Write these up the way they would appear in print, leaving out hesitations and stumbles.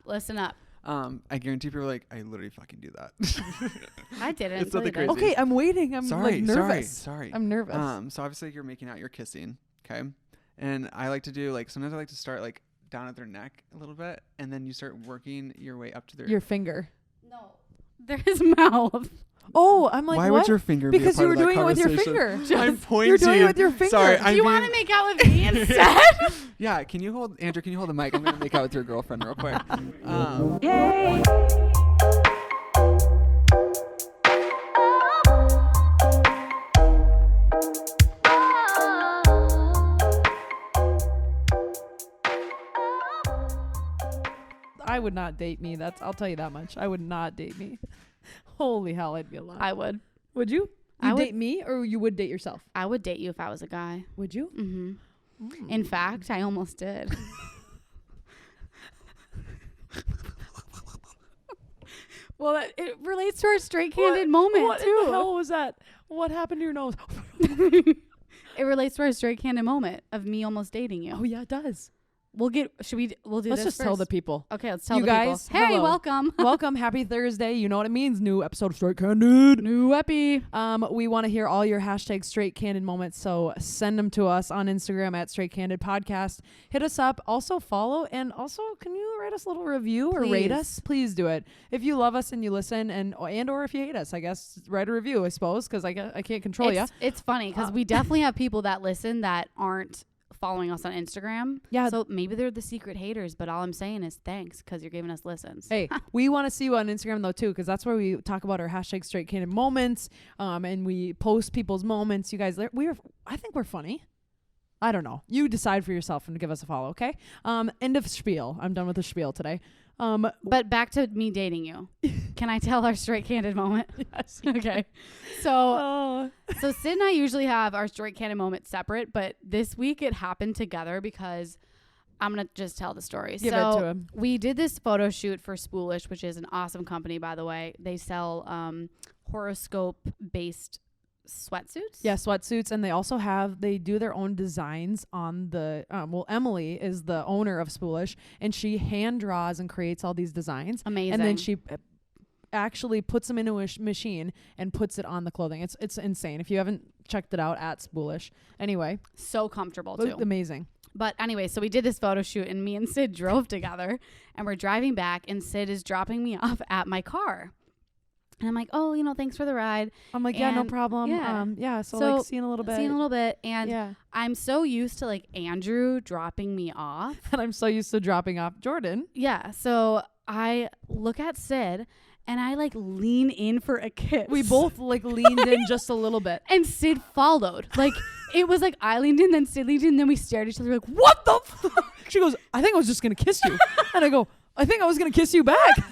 Listen up. I guarantee people are like, I literally fucking do that. I didn't. It's nothing really crazy. Okay, I'm waiting. I'm like nervous. Sorry. I'm nervous. So obviously you're making out, you're kissing, okay? And I like to do sometimes I like to start down at their neck a little bit, and then you start working your way up to their Your finger. No. There's mouth. Oh, I'm like, why what? would your finger be Because a you part were of that doing it with your conversation? finger. I'm pointing. You're doing it with your finger. Sorry, Do you want to make out with me instead? Yeah, Andrew, can you hold the mic? I'm going to make out with your girlfriend real quick. Yay. I would not date me. I'll tell you that much. I would not date me. Holy hell, I'd be alive. I would. Would you? I would date me, or you would date yourself? I would date you if I was a guy. Would you? Mm-hmm. In fact, I almost did. Well, it relates to our straight candid moment what too. What in the hell was that? What happened to your nose? It relates to our straight candid moment of me almost dating you. Oh yeah, it does. We'll do Let's this just first. tell the people. Okay, let's tell You the guys, people. Hey, hello. welcome. Welcome, happy Thursday. You know what it means. New episode of Straight Candid. New epi. We want to hear all your hashtag Straight Candid moments, so send them to us on Instagram at Straight Candid Podcast. Hit us up. Also follow, and also can you write us a little review or rate Please. us? Please do it. If you love us and you listen, and or if you hate us, I guess write a review. I suppose because I can't control you. It's funny because we definitely have people that listen that aren't following us on Instagram. Yeah. So maybe they're the secret haters, but all I'm saying is thanks because you're giving us listens. Hey, we want to see you on Instagram though too, because that's where we talk about our hashtag Straight Candid moments, and we post people's moments. You guys, I think we're funny. I don't know. You decide for yourself and give us a follow, okay? End of spiel. I'm done with the spiel today. But back to me dating you. Can I tell our straight candid moment? Yes. Okay. So Sid and I usually have our straight candid moment separate, but this week it happened together because I'm going to just tell the story. Give it to him. We did this photo shoot for Spoolish, which is an awesome company, by the way. They sell horoscope-based sweatsuits. Yeah, sweatsuits, and they do their own designs on the Emily is the owner of Spoolish, and she hand draws and creates all these designs. Amazing. And then she actually puts them into a machine and puts it on the clothing. It's insane. If you haven't checked it out at Spoolish. Anyway, so comfortable too. Amazing. But anyway, so we did this photo shoot and me and Sid drove together and we're driving back and Sid is dropping me off at my car. And I'm like, oh, thanks for the ride. I'm like, yeah, no And problem. So see you in a little bit. See you in a little bit. And yeah. I'm so used to Andrew dropping me off. And I'm so used to dropping off Jordan. Yeah. So I look at Sid and I lean in for a kiss. We both leaned in just a little bit. And Sid followed. It was I leaned in, then Sid leaned in, then we stared at each other what the fuck? She goes, I think I was just going to kiss you. And I go, I think I was going to kiss you back. It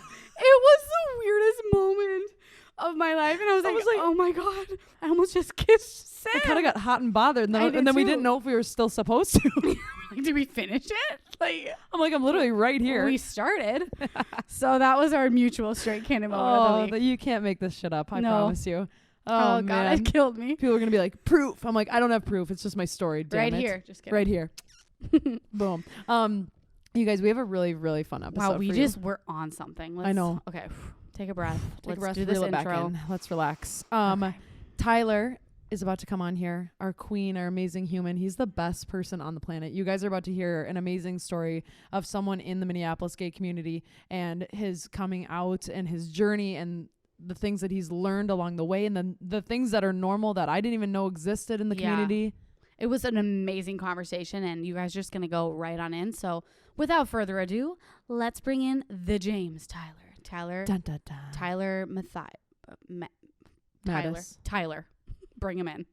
was the weirdest moment of my life. And I was like, oh my God, I almost just kissed Sid. I kind of got hot and bothered. And then we didn't know if we were still supposed to. Did we finish it? I'm literally right here. We started. So that was our mutual straight candid moment of the week. You can't make this shit up. I promise you. Oh, God, man. it killed me. People are going to be like, proof. I'm like, I don't have proof. It's just my story. Damn Right it. here. Just kidding. Right here. Boom. You guys, we have a really, really fun episode. Wow, we're on something. I know. Okay. Take a breath. Let's do reel this it back intro. in. Let's relax. Okay. Tyler is about to come on here. Our queen, our amazing human. He's the best person on the planet. You guys are about to hear an amazing story of someone in the Minneapolis gay community and his coming out and his journey and the things that he's learned along the way and the things that are normal that I didn't even know existed in the community. It was an amazing conversation and you guys are just going to go right on in. So without further ado, let's bring in the James Tyler. Dun, dun, dun. Tyler Matthies. Tyler. Bring him in.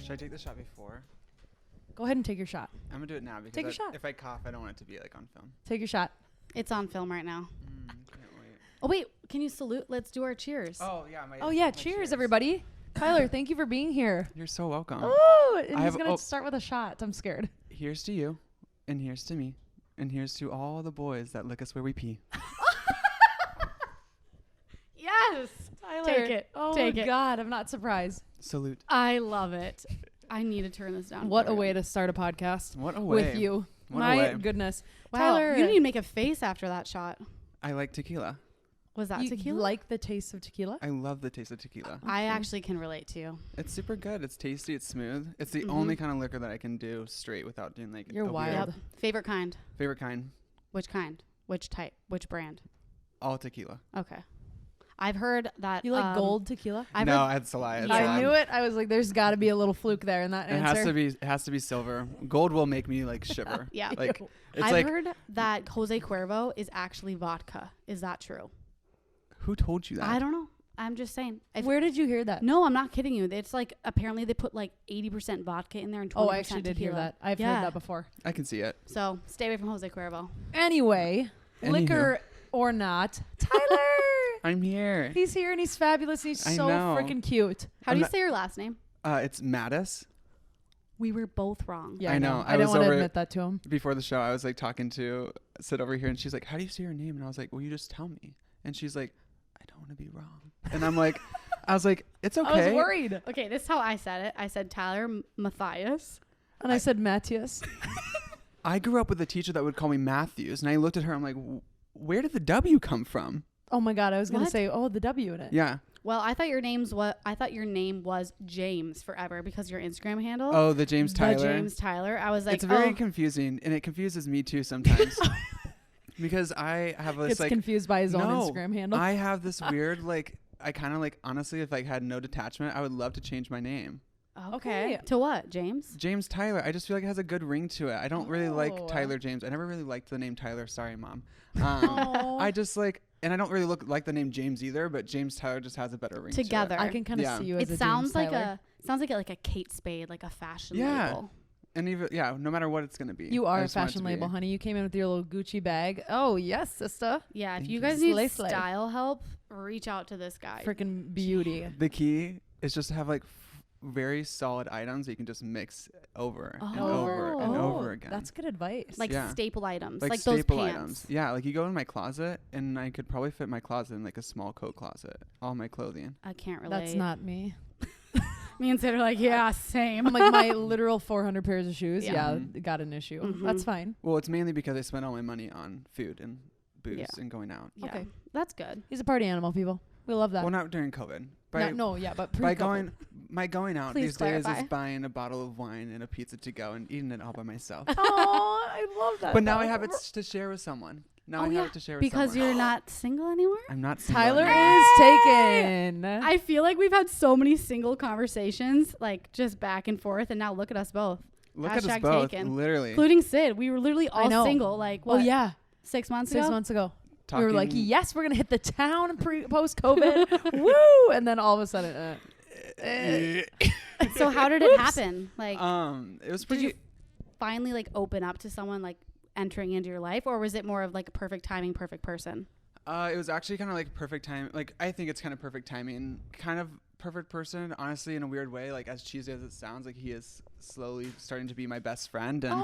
Should I take the shot before? Go ahead and take your shot. I'm going to do it now because Take a shot. If I cough, I don't want it to be on film. Take your shot. It's on film right now. Can't wait. Oh, wait. Can you salute? Let's do our cheers. Oh, yeah. My cheers, everybody. Tyler, thank you for being here. You're so welcome. Oh, and he's going to start with a shot. I'm scared. Here's to you, and here's to me, and here's to all the boys that lick us where we pee. Yes. Tyler. Take it. Oh, Take my it. God. I'm not surprised. Salute. I love it. I need to turn this down. What for a you. way to start a podcast What a way. with you. What a My way. goodness. Wow, Tyler, you didn't even make a face after that shot. I like tequila. Was that you tequila? like the taste of tequila? I love the taste of tequila. I actually can relate to you. It's super good. It's tasty. It's smooth. It's the Mhm. only kind of liquor that I can do straight without doing like You're a wild. weird- Yep. Favorite kind? Favorite kind? Which kind? Which type? Which brand? All tequila. Okay. I've heard that You like gold tequila? I've no, heard, it's a lie. It's Yeah. a lie. I knew it. I was like, there's got to be a little fluke there in that It answer. has to be silver. Gold will make me like shiver. Yeah. Like it's I've like heard that Jose Cuervo is actually vodka. Is that true? who told you that? I don't know. I'm just saying. Where did you hear that? No, I'm not kidding you. It's like apparently they put like 80% vodka in there and 20% Oh, I actually did tequila. hear that. I've Yeah. heard that before. I can see it. So stay away from Jose Cuervo. Anyway, Anywho. liquor or not, Tyler. I'm here. He's here and he's fabulous. And he's I so know. freaking cute. How I'm do you not- say your last name? It's Mattis. We were both wrong. Yeah, I know. I I didn't was want to over- admit that to him. Before the show, I was like talking to Sid over here, and she's like, "How do you say your name?" And I was like, "Well, you just tell me." And she's like, "I don't want to be wrong." And I'm like, I was like, "It's okay." I was worried. Okay, this is how I said it. I said Tyler Matthies. And I said Matthies. I grew up with a teacher that would call me Matthews, and I looked at her. I'm like, "Where did the W come from?" Oh my God. I was going to What? say, oh, the W in it. Yeah. Well, I thought your name was James forever because your Instagram handle. Oh, the James Tyler. The James Tyler. I was like, It's very oh. confusing, and it confuses me too sometimes. Because I have this Gets like confused by his own No, Instagram handle. I have this weird like I kind of like honestly if I had no detachment I would love to change my name. Okay. To what, James? James Tyler. I just feel like it has a good ring to it. I don't really like Oh. Tyler James. I never really liked the name Tyler. Sorry, Mom. Aw. I just like, and I don't really like the name James either. But James Tyler just has a better ring Together. to I can kind of Yeah. see you as It a sounds James like Tyler. a Kate Spade, like a fashion Yeah. label. it. And even no matter what it's gonna be. You I are a just want it fashion to be. label, honey. You came in with your little Gucci bag. Oh, yes, sister. Yeah, if Thank you you. guys need Slay, slay. style help, reach out to this guy. Freaking beauty. The key is just to have like very solid items that you can just mix over and over and Oh, over again. That's good advice. Like Yeah. staple items, like like those staple pants. items. Yeah, like you go in my closet and I could probably fit my closet in like a small coat closet. All my clothing. I can't relate. That's not me. Me and Sid are like, yeah, same. I'm like my literal 400 pairs of shoes. Yeah. Yeah, Mhm. got an issue. Mhm. That's fine. Well, it's mainly because I spend all my money on food and booze Yeah. and going out. Yeah, Okay. that's good. He's a party animal, people. We love that. Well, not during COVID. No, yeah, but By pre-COVID. going out Please these days clarify. is buying a bottle of wine and a pizza to go and eating it all by myself. Oh, I love that. But now I though. have it to share with someone. Now Oh, I yeah, have it to share with Because someone. you're not single anymore? I'm not single Tyler anymore. is taken. I feel like we've had so many single conversations, like just back and forth, and now look at us both. Look at us Hashtag both, taken. literally. Including Sid. We were literally I all know. single, like, Oh what, yeah, 6 months 6 ago? months ago. We were like, Talking- yes, we're gonna hit the town post COVID. Woo! And then all of a sudden, So how did it happen? Like, it was did pretty. you finally like open up to someone like entering into your life, or was it more of like a perfect timing, perfect person? It was actually kind of like perfect time. Like I think it's kind of perfect timing, kind of perfect person. Honestly, in a weird way, like as cheesy as it sounds, like he is slowly starting to be my best friend, and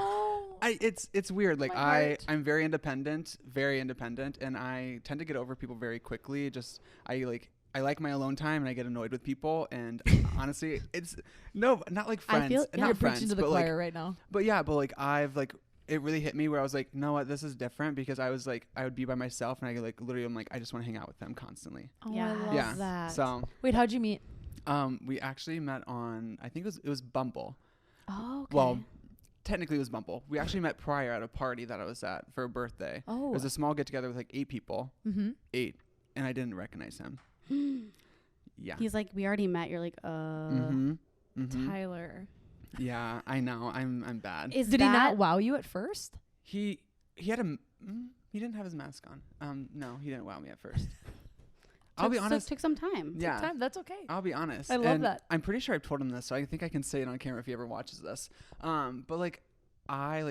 it's weird. Like My heart. I'm very independent, and I tend to get over people very quickly. Just I like my alone time, and I get annoyed with people. And honestly, it's not like I friends, feel- not you're friends, preaching to the but choir like, right now. but yeah, but like I've like. It really hit me where I was like, no, what, this is different because I was like, I would be by myself and I like literally, I'm like, I just want to hang out with them constantly. Oh, Yeah. I love Yeah. that. So, Wait, how'd you meet? we actually met on, I think it was Bumble. Oh, okay. Well, technically it was Bumble. We actually met prior at a party that I was at for a birthday. It Oh, was a small get together with like 8 people, mm-hmm. 8, and I didn't recognize him. Yeah. He's like, we already met. You're like, Mm-hmm. Mm-hmm. Tyler. Yeah, I know. I'm bad. Is Did that he not wow you at first? He had he didn't have his mask on. No, he didn't wow me at first. I'll be honest. Took some time. Yeah. Time. That's okay. I'll be honest. I love and that. I'm pretty sure I've told him this, so I think I can say it on camera if he ever watches this. But like,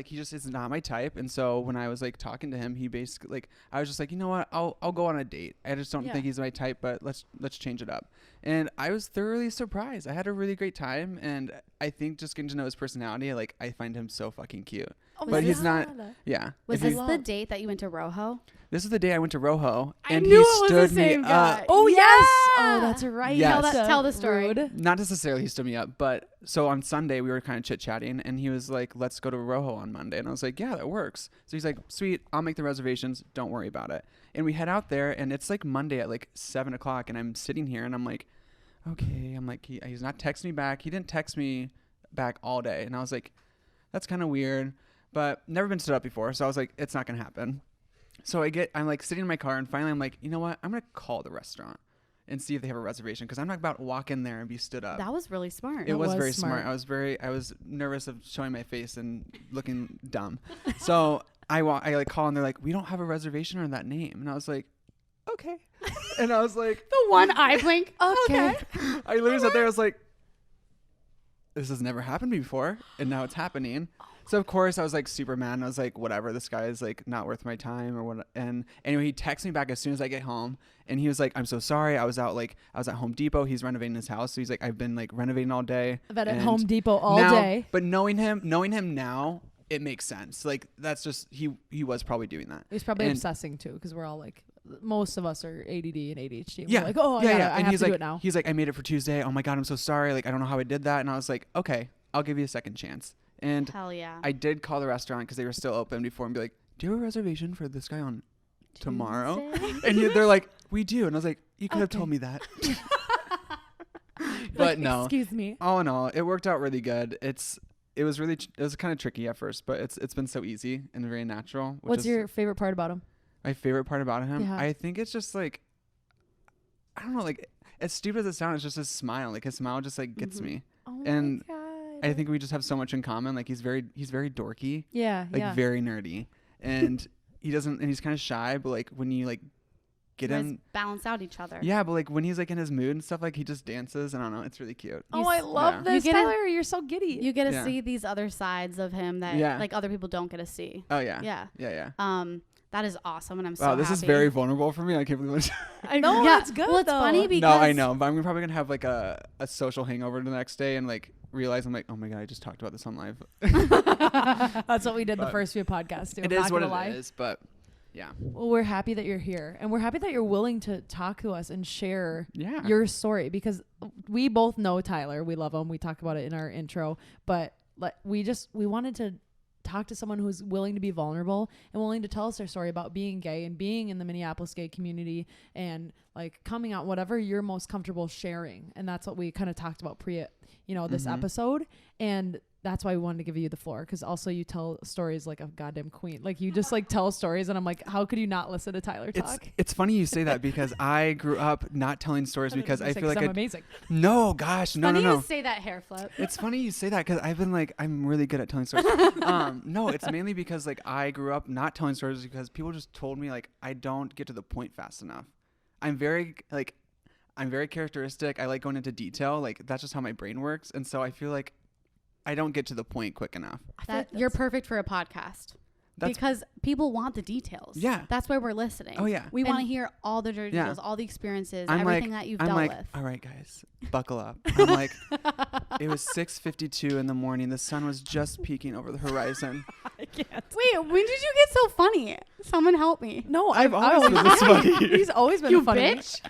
he just is not my type, and so when I was like talking to him, he basically like I was just like, you know what, I'll go on a date. I just don't Yeah. think he's my type, but let's change it up. And I was thoroughly surprised. I had a really great time, and I think just getting to know his personality, like I find him so fucking cute. Oh But my he's not- God. Yeah. Was If this you- the date that you went to Rojo? this is the day I went to Rojo, I and knew he it was the stood me same guy. up. Oh, Yeah. yes. Oh, that's right. Yes. Tell the story. Rude. Not necessarily he stood me up, but so on Sunday we were kind of chit-chatting, and he was like, let's go to Rojo on Monday. And I was like, yeah, that works. So he's like, sweet, I'll make the reservations. Don't worry about it. And we head out there, and it's like Monday at like 7 o'clock, and I'm sitting here, and I'm like, okay. I'm like, he's not texting me back. He didn't text me back all day. And I was like, that's kind of weird, but never been stood up before. So I was like, it's not going to happen. So I'm like sitting in my car, and finally I'm like, you know what? I'm going to call the restaurant and see if they have a reservation, because I'm not about to walk in there and be stood up. That was really smart. It was was very smart. smart. I was nervous of showing my face and looking dumb. So I like call, and they're like, we don't have a reservation on that name. And I was like, okay. And I was like, The one eye blink. Okay. I literally sat there. I was like, this has never happened before, and now it's happening. So of course I was like super mad, and I was like, whatever, this guy is like not worth my time or what. And anyway, he texts me back as soon as I get home, and he was like, I'm so sorry. I was at Home Depot. He's renovating his house. So he's like, I've been like renovating all day. I've been at And Home Depot all now- day. But knowing him now, it makes sense. Like that's just, he was probably doing that. He's probably And- obsessing too, because we're all like, most of us are ADD and ADHD. Yeah. We're like, oh, yeah. I And have he's to like, do it now. he's like, I made it for Tuesday. Oh my God, I'm so sorry. Like, I don't know how I did that. And I was like, okay, I'll give you a second chance. And Hell yeah. I did call the restaurant because they were still open before, and be like, do you have a reservation for this guy on tomorrow? Tuesday? And they're like, we do. And I was like, you could have Okay. told me that. But Like, no, excuse me. all in all, it worked out really good. It was kind of tricky at first, but it's been so easy and very natural. Which What's is your favorite part about him? my favorite part about him? Yeah. I think it's just like, I don't know, like as stupid as it sounds, it's just his smile. Like his smile just like gets Mhm. me. Oh And my God. I think we just have so much in common. Like he's very dorky, Yeah. like yeah. very nerdy, and he's kind of shy, but like when you like get You guys him, balance out each other. yeah, but like when he's like in his mood and stuff, like he just dances, and I don't know, it's really cute. Oh, You I s- love yeah. this, You get a- Tyler. You're so giddy. You get to Yeah. see these other sides of him that Yeah. like other people don't get to see. Oh yeah, Yeah. yeah. That is awesome, and I'm so Wow, happy. this is very vulnerable for me. I can't believe it. No, that's good, Well, it's though. funny because No, I know, but I'm probably gonna have like a social hangover the next day and like realize I'm like, oh my God, I just talked about this on live. That's what we did the But first few podcasts. Too. It I'm is not what gonna it lie. is, but yeah, Well, we're happy that you're here, and we're happy that you're willing to talk to us and share yeah. your story, because we both know Tyler. We love him. We talked about it in our intro, but like we wanted to talk to someone who's willing to be vulnerable and willing to tell us their story about being gay and being in the Minneapolis gay community and like coming out, whatever you're most comfortable sharing. And that's what we kind of talked about this Mhm. episode. And that's why we wanted to give you the floor, because also you tell stories like a goddamn queen. Like you just like tell stories, and I'm like, how could you not listen to Tyler talk? It's funny you say that, because I grew up not telling stories because I feel like I'm amazing. no, gosh, no. Funny you say that, hair flip. It's funny you say that, because I've been like, I'm really good at telling stories. No, it's mainly because like I grew up not telling stories because people just told me like I don't get to the point fast enough. I'm very characteristic. I like going into detail. Like that's just how my brain works. And so I feel like I don't get to the point quick enough. You're perfect for a podcast. Because people want the details. Yeah. That's why we're listening. Oh, yeah. We want to And- hear all the dirty Yeah. details, all the experiences, I'm everything like, that you've I'm dealt like, with. all right, guys, buckle up. I'm like, it was 6:52 in the morning. The sun was just peeking over the horizon. I can't. Wait, when did you get so funny? Someone help me. No, I've always been this funny. He's always been You funny. bitch.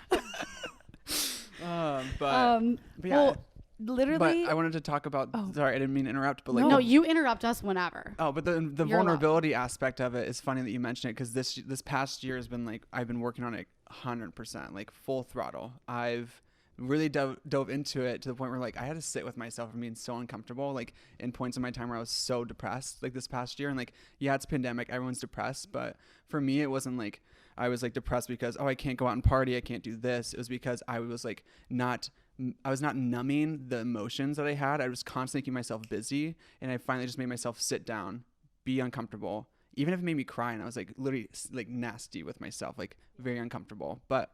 But yeah. Well, literally. But I wanted to talk about. Oh. Sorry, I didn't mean to interrupt. But like, No, you interrupt us whenever. oh, but the You're vulnerability aspect of it is funny that you mentioned it, because this past year has been like I've been working on it 100%, like full throttle. I've really dove into it to the point where like I had to sit with myself and being so uncomfortable, like in points in my time where I was so depressed, like this past year. And like, yeah, it's pandemic, everyone's depressed, but for me it wasn't like I was like depressed because I can't go out and party, I can't do this. It was because I was like not numbing the emotions that I had. I was constantly keeping myself busy, and I finally just made myself sit down, be uncomfortable, even if it made me cry. And I was like literally like nasty with myself, like very uncomfortable. But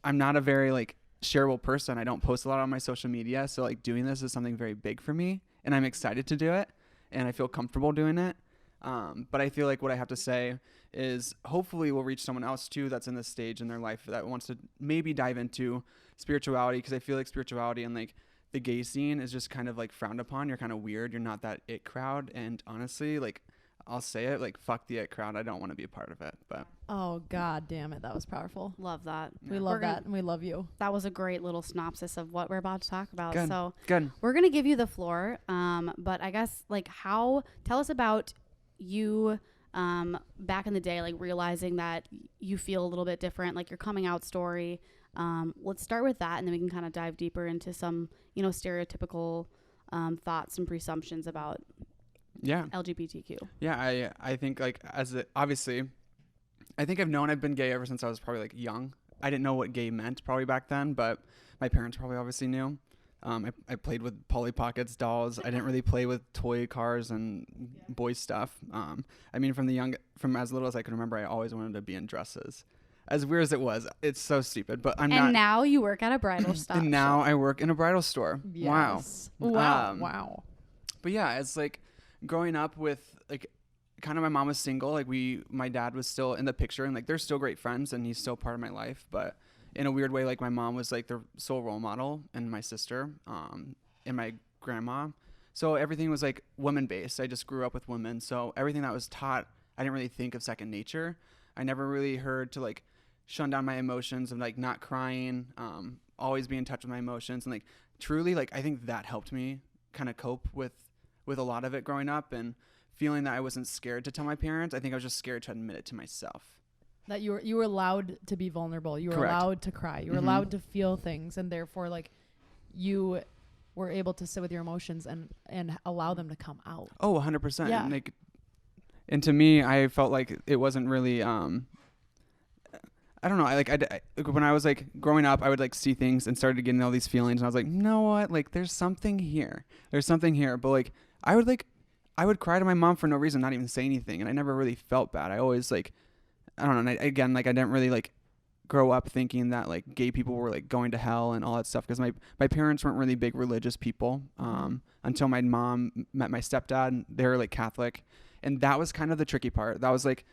I'm not a very like shareable person. I don't post a lot on my social media, so like doing this is something very big for me, and I'm excited to do it, and I feel comfortable doing it. But I feel like what I have to say is hopefully we'll reach someone else too that's in this stage in their life that wants to maybe dive into spirituality, because I feel like spirituality and like the gay scene is just kind of like frowned upon. You're kind of weird. You're not that it crowd. And honestly, like I'll say it, like, fuck the it crowd. I don't want to be a part of it. But Oh, God damn it. That was powerful. Love that. We love that, and we love you. That was a great little synopsis of what we're about to talk about. Good. So Good. we're going to give you the floor. But I guess, like, tell us about you back in the day, like, realizing that you feel a little bit different, like your coming out story. Let's start with that, and then we can kind of dive deeper into some, stereotypical thoughts and presumptions about LGBTQ. Yeah, I think, like, obviously, I think I've been gay ever since I was probably, like, young. I didn't know what gay meant probably back then, but my parents probably obviously knew. I played with Polly Pockets dolls. I didn't really play with toy cars and boy stuff. I mean, from as little as I can remember, I always wanted to be in dresses. As weird as it was, it's so stupid, but I'm not. And now you work at a bridal shop. And now I work in a bridal store. Yes. Wow. Wow. But yeah, it's like growing up with, like, kind of my mom was single. Like, my dad was still in the picture, and, like, they're still great friends, and he's still part of my life. But in a weird way, like, my mom was, like, the sole role model, and my sister, and my grandma. So everything was, like, women based. I just grew up with women. So everything that was taught, I didn't really think of second nature. I never really heard to, like, shun down my emotions and, like, not crying, always be in touch with my emotions. And, like, truly, like, I think that helped me kind of cope with a lot of it growing up, and feeling that I wasn't scared to tell my parents. I think I was just scared to admit it to myself. That you were allowed to be vulnerable. You were Correct. allowed to cry. You were allowed to feel things, and therefore, like, you were able to sit with your emotions and allow them to come out. Oh, 100%. Yeah. Like, and to me, I felt like it wasn't really, I don't know. When I was, like, growing up, I would, like, see things and started getting all these feelings, and I was like, you know what? Like, there's something here. But, like, I would cry to my mom for no reason, not even say anything, and I never really felt bad. I always, like, I don't know. And I didn't really, like, grow up thinking that, like, gay people were, like, going to hell and all that stuff, because my parents weren't really big religious people until my mom met my stepdad, and they were, like, Catholic, and that was kind of the tricky part. That was, like,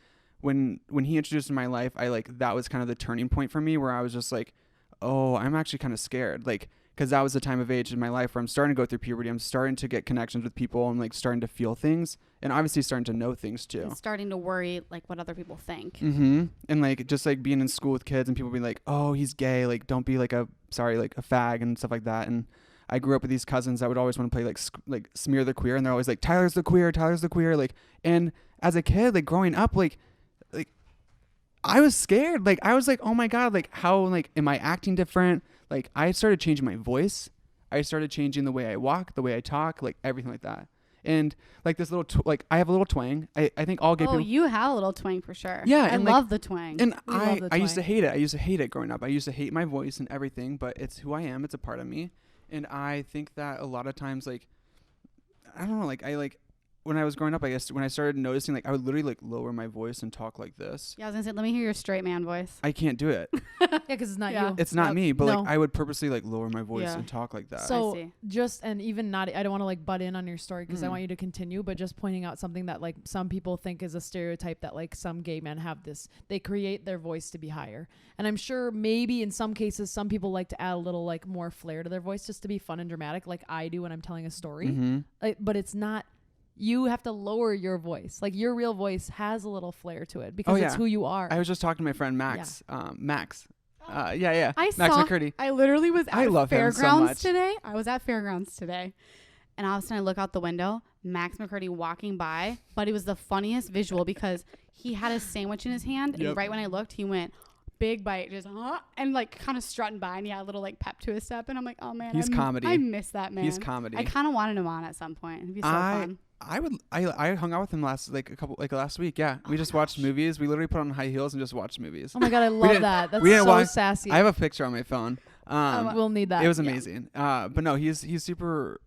when he introduced in my life, that was kind of the turning point for me, where I was just like, oh, I'm actually kind of scared, like, because that was the time of age in my life where I'm starting to go through puberty. I'm starting to get connections with people, and, like, starting to feel things, and obviously starting to know things too. And starting to worry, like, what other people think. Mm-hmm. And, like, just, like, being in school with kids and people being like, oh, he's gay, like, don't be like a fag and stuff like that. And I grew up with these cousins that would always want to play, like smear the queer, and they're always like, Tyler's the queer, like, and as a kid, like, growing up, like I was scared. Like, I was like, oh my God, like, how, like, am I acting different? Like, I started changing my voice. I started changing the way I walk, the way I talk, like, everything like that. And, like, this little, I have a little twang. I think all gay people. Oh, you have a little twang for sure. Yeah. I and, love like, the twang. And love the I used to twang. hate it. I used to hate it growing up. I used to hate my voice and everything, but it's who I am. It's a part of me. And I think that a lot of times, like, I don't know, like, when I was growing up, I guess when I started noticing, like, I would literally, like, lower my voice and talk like this. Yeah, I was gonna say, let me hear your straight man voice. I can't do it. Yeah, because it's not Yeah. you. It's not me, but, no. like, I would purposely, like, lower my voice Yeah. and talk like that. So I see. just, and even not, I don't want to, like, butt in on your story because I Mm. want you to continue, but just pointing out something that, like, some people think is a stereotype, that, like, some gay men have this, they create their voice to be higher. And I'm sure maybe in some cases, some people like to add a little, like, more flair to their voice just to be fun and dramatic, like I do when I'm telling a story. Mm-hmm. But it's not, you have to lower your voice. Like, your real voice has a little flair to it because it's yeah. who you are. I was just talking to my friend Max. Max. Yeah. I Max saw. McCurdy. I literally was I at love him so fairgrounds much. today. I was at fairgrounds today, and all of a sudden I look out the window. Max McCurdy walking by, but it was the funniest visual because he had a sandwich in his hand, and Yep. right when I looked, he went big bite, just and, like, kind of strutting by, and he had a little, like, pep to his step, and I'm like, oh man, He's comedy. I miss that man. He's comedy. I kind of wanted him on at some point. It'd be so fun. I hung out with him last week. Yeah. We just watched movies. We literally put on high heels and just watched movies. Oh my God, I love that. That's we didn't so watch- sassy. I have a picture on my phone. We'll need that. It was amazing. But no, he's super.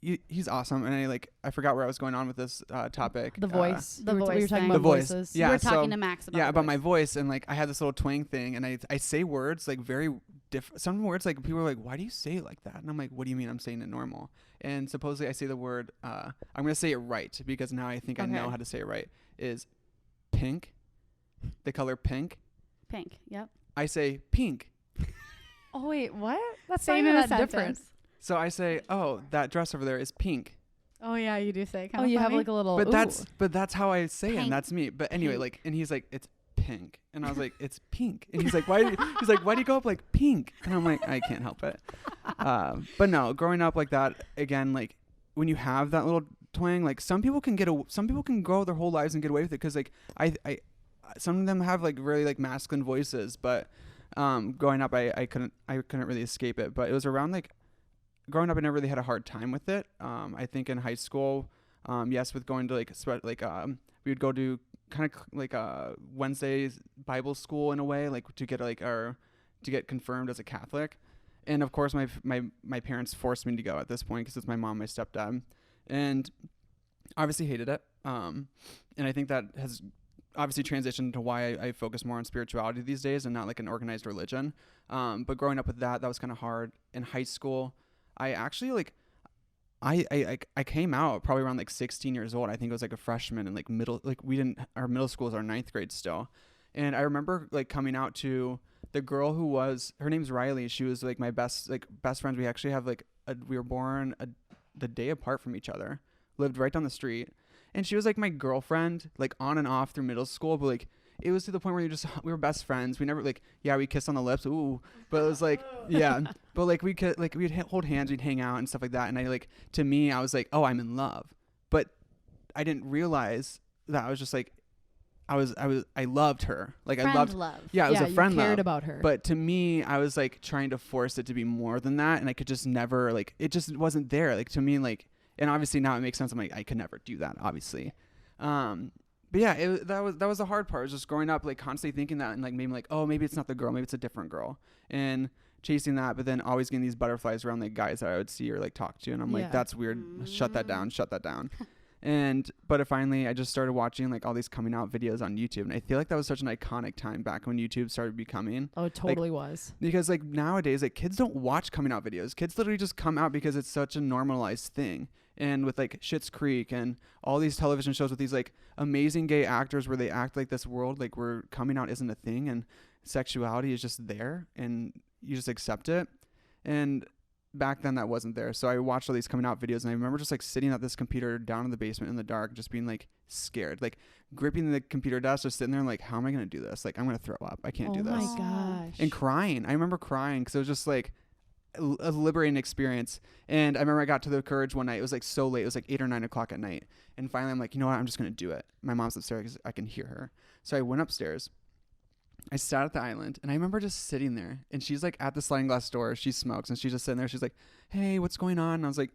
He's awesome, and I forgot where I was going on with this topic. The voice. The We were voice talking thing. about The voice. voices. Yeah, We're so- talking to Max about about my voice. voice, and, like, I had this little twang thing, and I say words, like, very different. Some words, like, people are like, why do you say it like that? And I'm like, what do you mean I'm saying it normal? And supposedly I say the word, I'm gonna say it right because now I think I know Okay. how to say it right. Is pink, the color pink. Pink. Yep. I say pink. Oh wait, what? That's Same not in even a that sentence. different. So I say, oh, that dress over there is pink. Oh yeah, you do say. Oh, you have like a little. But ooh. that's how I say it, and that's me. But anyway, Pink. like, and he's like, it's pink, and I was like, it's pink, and he's like, why? He's like, why do you go up like pink? And I'm like, I can't help it. But no, growing up like that again, like when you have that little twang, like some people can grow their whole lives and get away with it because like I some of them have like really like masculine voices, but growing up I couldn't really escape it. But it was around like growing up I never really had a hard time with it. I think in high school, yes, with going to like we would go to kind of like Wednesday's Bible school in a way, like to get confirmed as a Catholic. And of course my parents forced me to go at this point because it's my mom, my stepdad, and obviously hated it. And I think that has obviously transitioned to why I focus more on spirituality these days and not like an organized religion. But growing up with that was kind of hard. In high school, I actually like I came out probably around like 16 years old. I think it was like a freshman in like our middle school is our 9th grade still. And I remember like coming out to the girl her name's Riley. She was like my best friends. We actually have like we were born the day apart from each other, lived right down the street. And she was like my girlfriend, like on and off through middle school. But like, it was to the point where we were best friends. We never like, yeah, we kissed on the lips. Ooh, but it was like, yeah, but like we'd hold hands, we'd hang out and stuff like that. And to me, I was like, oh, I'm in love. But I didn't realize that I was just like, I loved her. Like friend I loved love. Yeah, it was a friend you cared love. about her. But to me, I was like trying to force it to be more than that. And I could just never like, it just wasn't there. Like to me, like, and obviously now it makes sense. I'm like, I could never do that, obviously. But yeah, that was the hard part. Was just growing up, like constantly thinking that, and like maybe like, oh, maybe it's not the girl, maybe it's a different girl, and chasing that. But then always getting these butterflies around the guys that I would see or like talk to, and I'm like, that's weird. Shut that down. But finally, I just started watching like all these coming out videos on YouTube, and I feel like that was such an iconic time back when YouTube started becoming. Oh, it totally was. Because like nowadays, like kids don't watch coming out videos. Kids literally just come out because it's such a normalized thing. And with like Schitt's Creek and all these television shows with these like amazing gay actors where they act like this world like where coming out isn't a thing and sexuality is just there and you just accept it. And back then that wasn't there. So I watched all these coming out videos, and I remember just like sitting at this computer down in the basement in the dark, just being like scared, like gripping the computer desk, just sitting there like, how am I going to do this? Like, I'm going to throw up. I can't do this. Oh my gosh. And crying. I remember crying because it was just like a liberating experience. And I remember I got to the courage one night. It was like so late. It was like 8 or 9 o'clock at night. And finally I'm like, you know what? I'm just going to do it. My mom's upstairs because I can hear her. So I went upstairs. I sat at the island, and I remember just sitting there, and she's like at the sliding glass door. She smokes, and she's just sitting there. She's like, hey, what's going on? And I was like,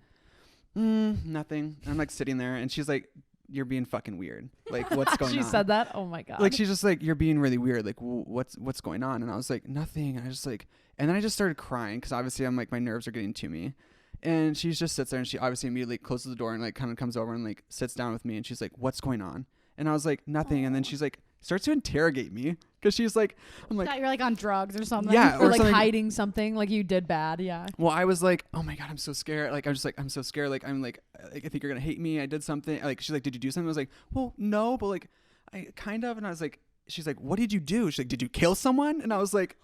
nothing. And I'm like sitting there, and she's like, you're being fucking weird. Like, what's going on? She said that? Oh my God. Like, she's just like, you're being really weird. Like, what's going on? And I was like, nothing. And I just like, and then I just started crying because obviously I'm like, my nerves are getting to me. And she just sits there, and she obviously immediately closes the door and like kind of comes over and like sits down with me, and she's like, what's going on? And I was like, nothing. And then she's like, starts to interrogate me because she's like, I'm like, thought you're like on drugs or something. Yeah, or like something. hiding something, like you did bad. Yeah. Well, I was like, oh my God, I'm so scared. Like, I'm so scared. Like, I'm like, I think you're going to hate me. I did something. Like, she's like, did you do something? I was like, well, no, but like, I kind of. And I was like, she's like, what did you do? She's like, did you kill someone? And I was like,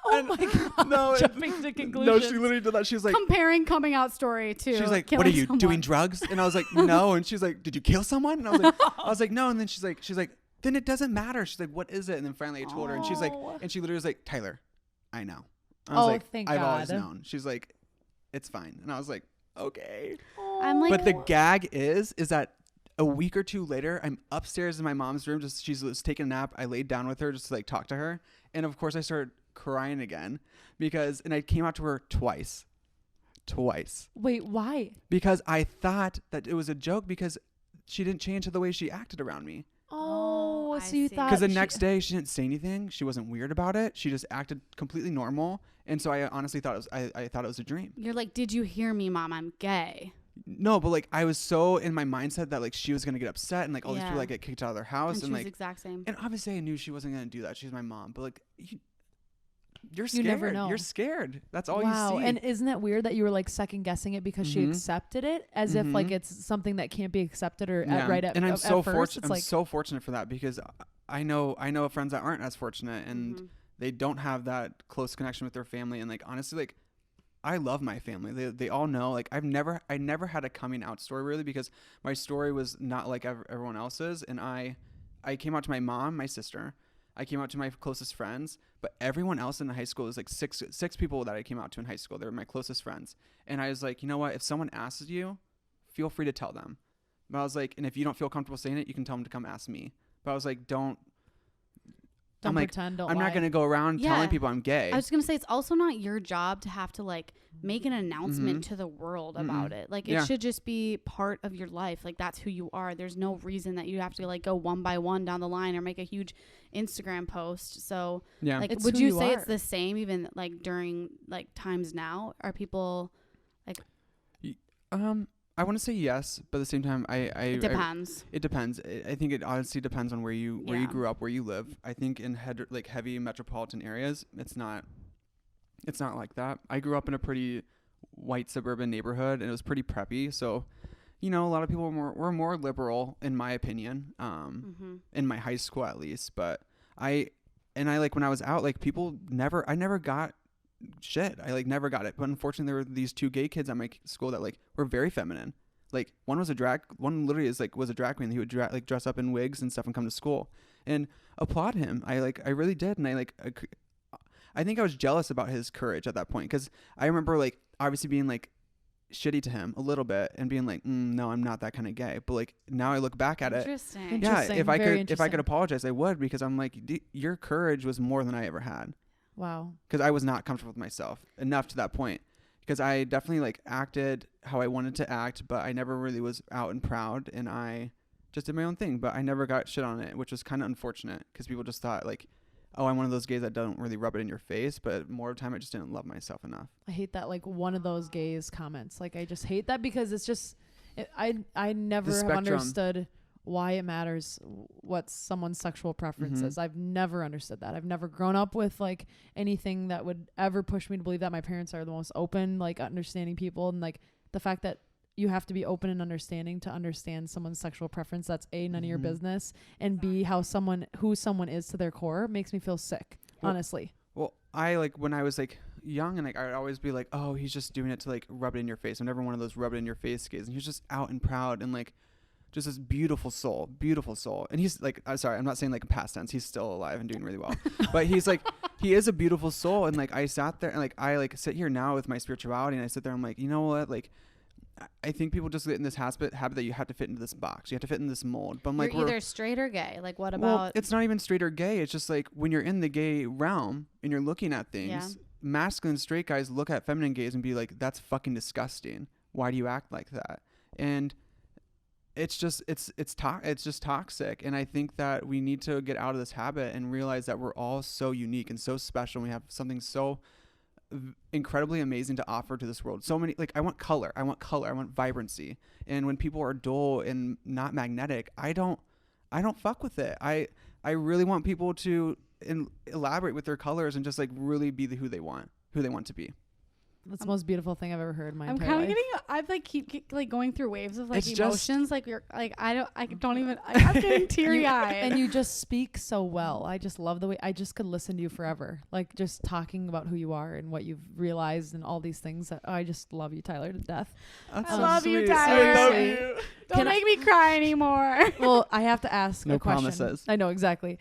oh my God. No, jumping to conclusions. No, she literally did that. She was like, comparing coming out story to. She's like, what are you doing, drugs? And I was like, no. And she's like, did you kill someone? And I was like, no. And then she's like, then it doesn't matter. She's like, what is it? And then finally I told her, and she's like, and she literally was like, Tyler, I know. I was like, thank I've God. always known. She's like, it's fine. And I was like, okay. I'm like, But the gag is that a week or two later, I'm upstairs in my mom's room. She was taking a nap. I laid down with her just to like talk to her. And of course I started crying again and I came out to her twice. Wait, why? Because I thought that it was a joke because she didn't change the way she acted around me. Oh, so you thought. Because the next day she didn't say anything. She wasn't weird about it. She just acted completely normal. And so I honestly thought I thought it was a dream. You're like, did you hear me, Mom? I'm gay. No, but like I was so in my mindset that like she was gonna get upset and like all these people like get kicked out of their house and like the exact same. And obviously I knew she wasn't gonna do that. She's my mom, but like you're scared. You never know. You're scared. That's all wow. you see. And isn't that weird that you were like second guessing it because she accepted it as if like it's something that can't be accepted or and I'm so fortunate. I'm so fortunate for that because I know friends that aren't as fortunate and they don't have that close connection with their family. And like honestly, like I love my family. They all know, like, I never had a coming out story really, because my story was not like everyone else's. And I came out to my mom, my sister. I came out to my closest friends, but everyone else in the high school was like six people that I came out to in high school. They were my closest friends. And I was like, you know what? If someone asks you, feel free to tell them. But I was like, and if you don't feel comfortable saying it, you can tell them to come ask me. But I was like, don't pretend, don't I'm lie. not going to go around telling people I'm gay. I was going to say, it's also not your job to have to like make an announcement to the world about it. Like it should just be part of your life. Like that's who you are. There's no reason that you have to like go one by one down the line or make a huge Instagram post. So like, it's would who you you say are. it's the same even like during like times now? Are people like, I want to say yes, but at the same time, it depends. It depends. I think it honestly depends on where you grew up, where you live. I think in heavy metropolitan areas, it's not like that. I grew up in a pretty white suburban neighborhood, and it was pretty preppy. So, you know, a lot of people were more liberal, in my opinion, in my high school at least. But I like when I was out, like I never got shit. I like never got it. But unfortunately, there were these two gay kids at my school that like were very feminine. Like one literally was a drag queen. He would dress up in wigs and stuff and come to school, and applaud him. I really did. And I think I was jealous about his courage at that point, because I remember like obviously being like shitty to him a little bit and being like, no, I'm not that kind of gay. But like now I look back at it. Yeah, if I could apologize, I would, because I'm like, your courage was more than I ever had. Wow. Because I was not comfortable with myself enough to that point. Because I definitely like acted how I wanted to act, but I never really was out and proud, and I just did my own thing. But I never got shit on it, which was kind of unfortunate, because people just thought like, oh, I'm one of those gays that don't really rub it in your face. But more of the time, I just didn't love myself enough. I hate that, like, one of those gays comments. Like, I just hate that, because it's just, I never have understood why it matters what someone's sexual preference is. I've never understood that. I've never grown up with like anything that would ever push me to believe that my parents are the most open, like understanding people, and like the fact that you have to be open and understanding to understand someone's sexual preference. That's A, none of your business, and B, who someone is to their core makes me feel sick, honestly. Well, I like when I was like young, and like I would always be like, oh, he's just doing it to like rub it in your face. I'm never one of those rub it in your face gays, and he's just out and proud and like just this beautiful soul. And he's like, I'm sorry, I'm not saying like in past tense, he's still alive and doing really well, but he's like, he is a beautiful soul. And like, I sat there and like, I like sit here now with my spirituality, and I sit there, I'm like, you know what? Like, I think people just get in this habit that you have to fit into this box. You have to fit in this mold. But I'm like, you're either straight or gay. Like, what about? Well, it's not even straight or gay. It's just like when you're in the gay realm and you're looking at things, masculine straight guys look at feminine gays and be like, that's fucking disgusting. Why do you act like that? And it's just toxic. And I think that we need to get out of this habit and realize that we're all so unique and so special. We have something so incredibly amazing to offer to this world. So many, like, I want color, I want vibrancy. And when people are dull and not magnetic, I don't fuck with it. I really want people to elaborate with their colors and just like really be who they want to be. That's the most beautiful thing I've ever heard in my I'm entire kind of life. I've like keep like going through waves of like It's emotions. just, like you're like I'm getting teary eyed. And you just speak so well. I just love the way I just could listen to you forever. Like just talking about who you are and what you've realized and all these things. I just love you, Tyler, to death. That's I so love you, sweet. Tyler. I love you. Don't make me cry anymore. Well, I have to ask No a question. promises. I know, exactly.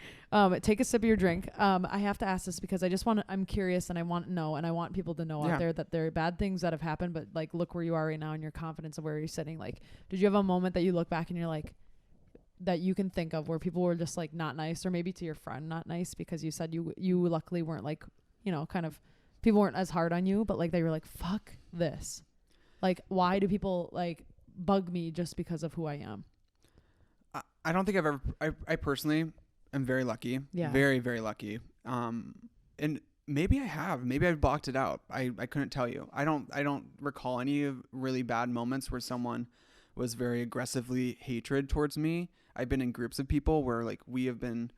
Take a sip of your drink. I have to ask this because I'm curious and I want to know, and I want people to know out there that there are bad things that have happened, but like look where you are right now and your confidence of where you're sitting. Like, did you have a moment that you look back and you're like, that you can think of where people were just like not nice, or maybe to your friend not nice, because you said you luckily weren't like, you know, kind of people weren't as hard on you, but like they were like, fuck this. Like, why do people like bug me just because of who I am? I don't think I've ever, I personally am very lucky. Yeah. Very, very lucky. And maybe I've blocked it out. I couldn't tell you. I don't recall any really bad moments where someone was very aggressively hatred towards me. I've been in groups of people where like we have been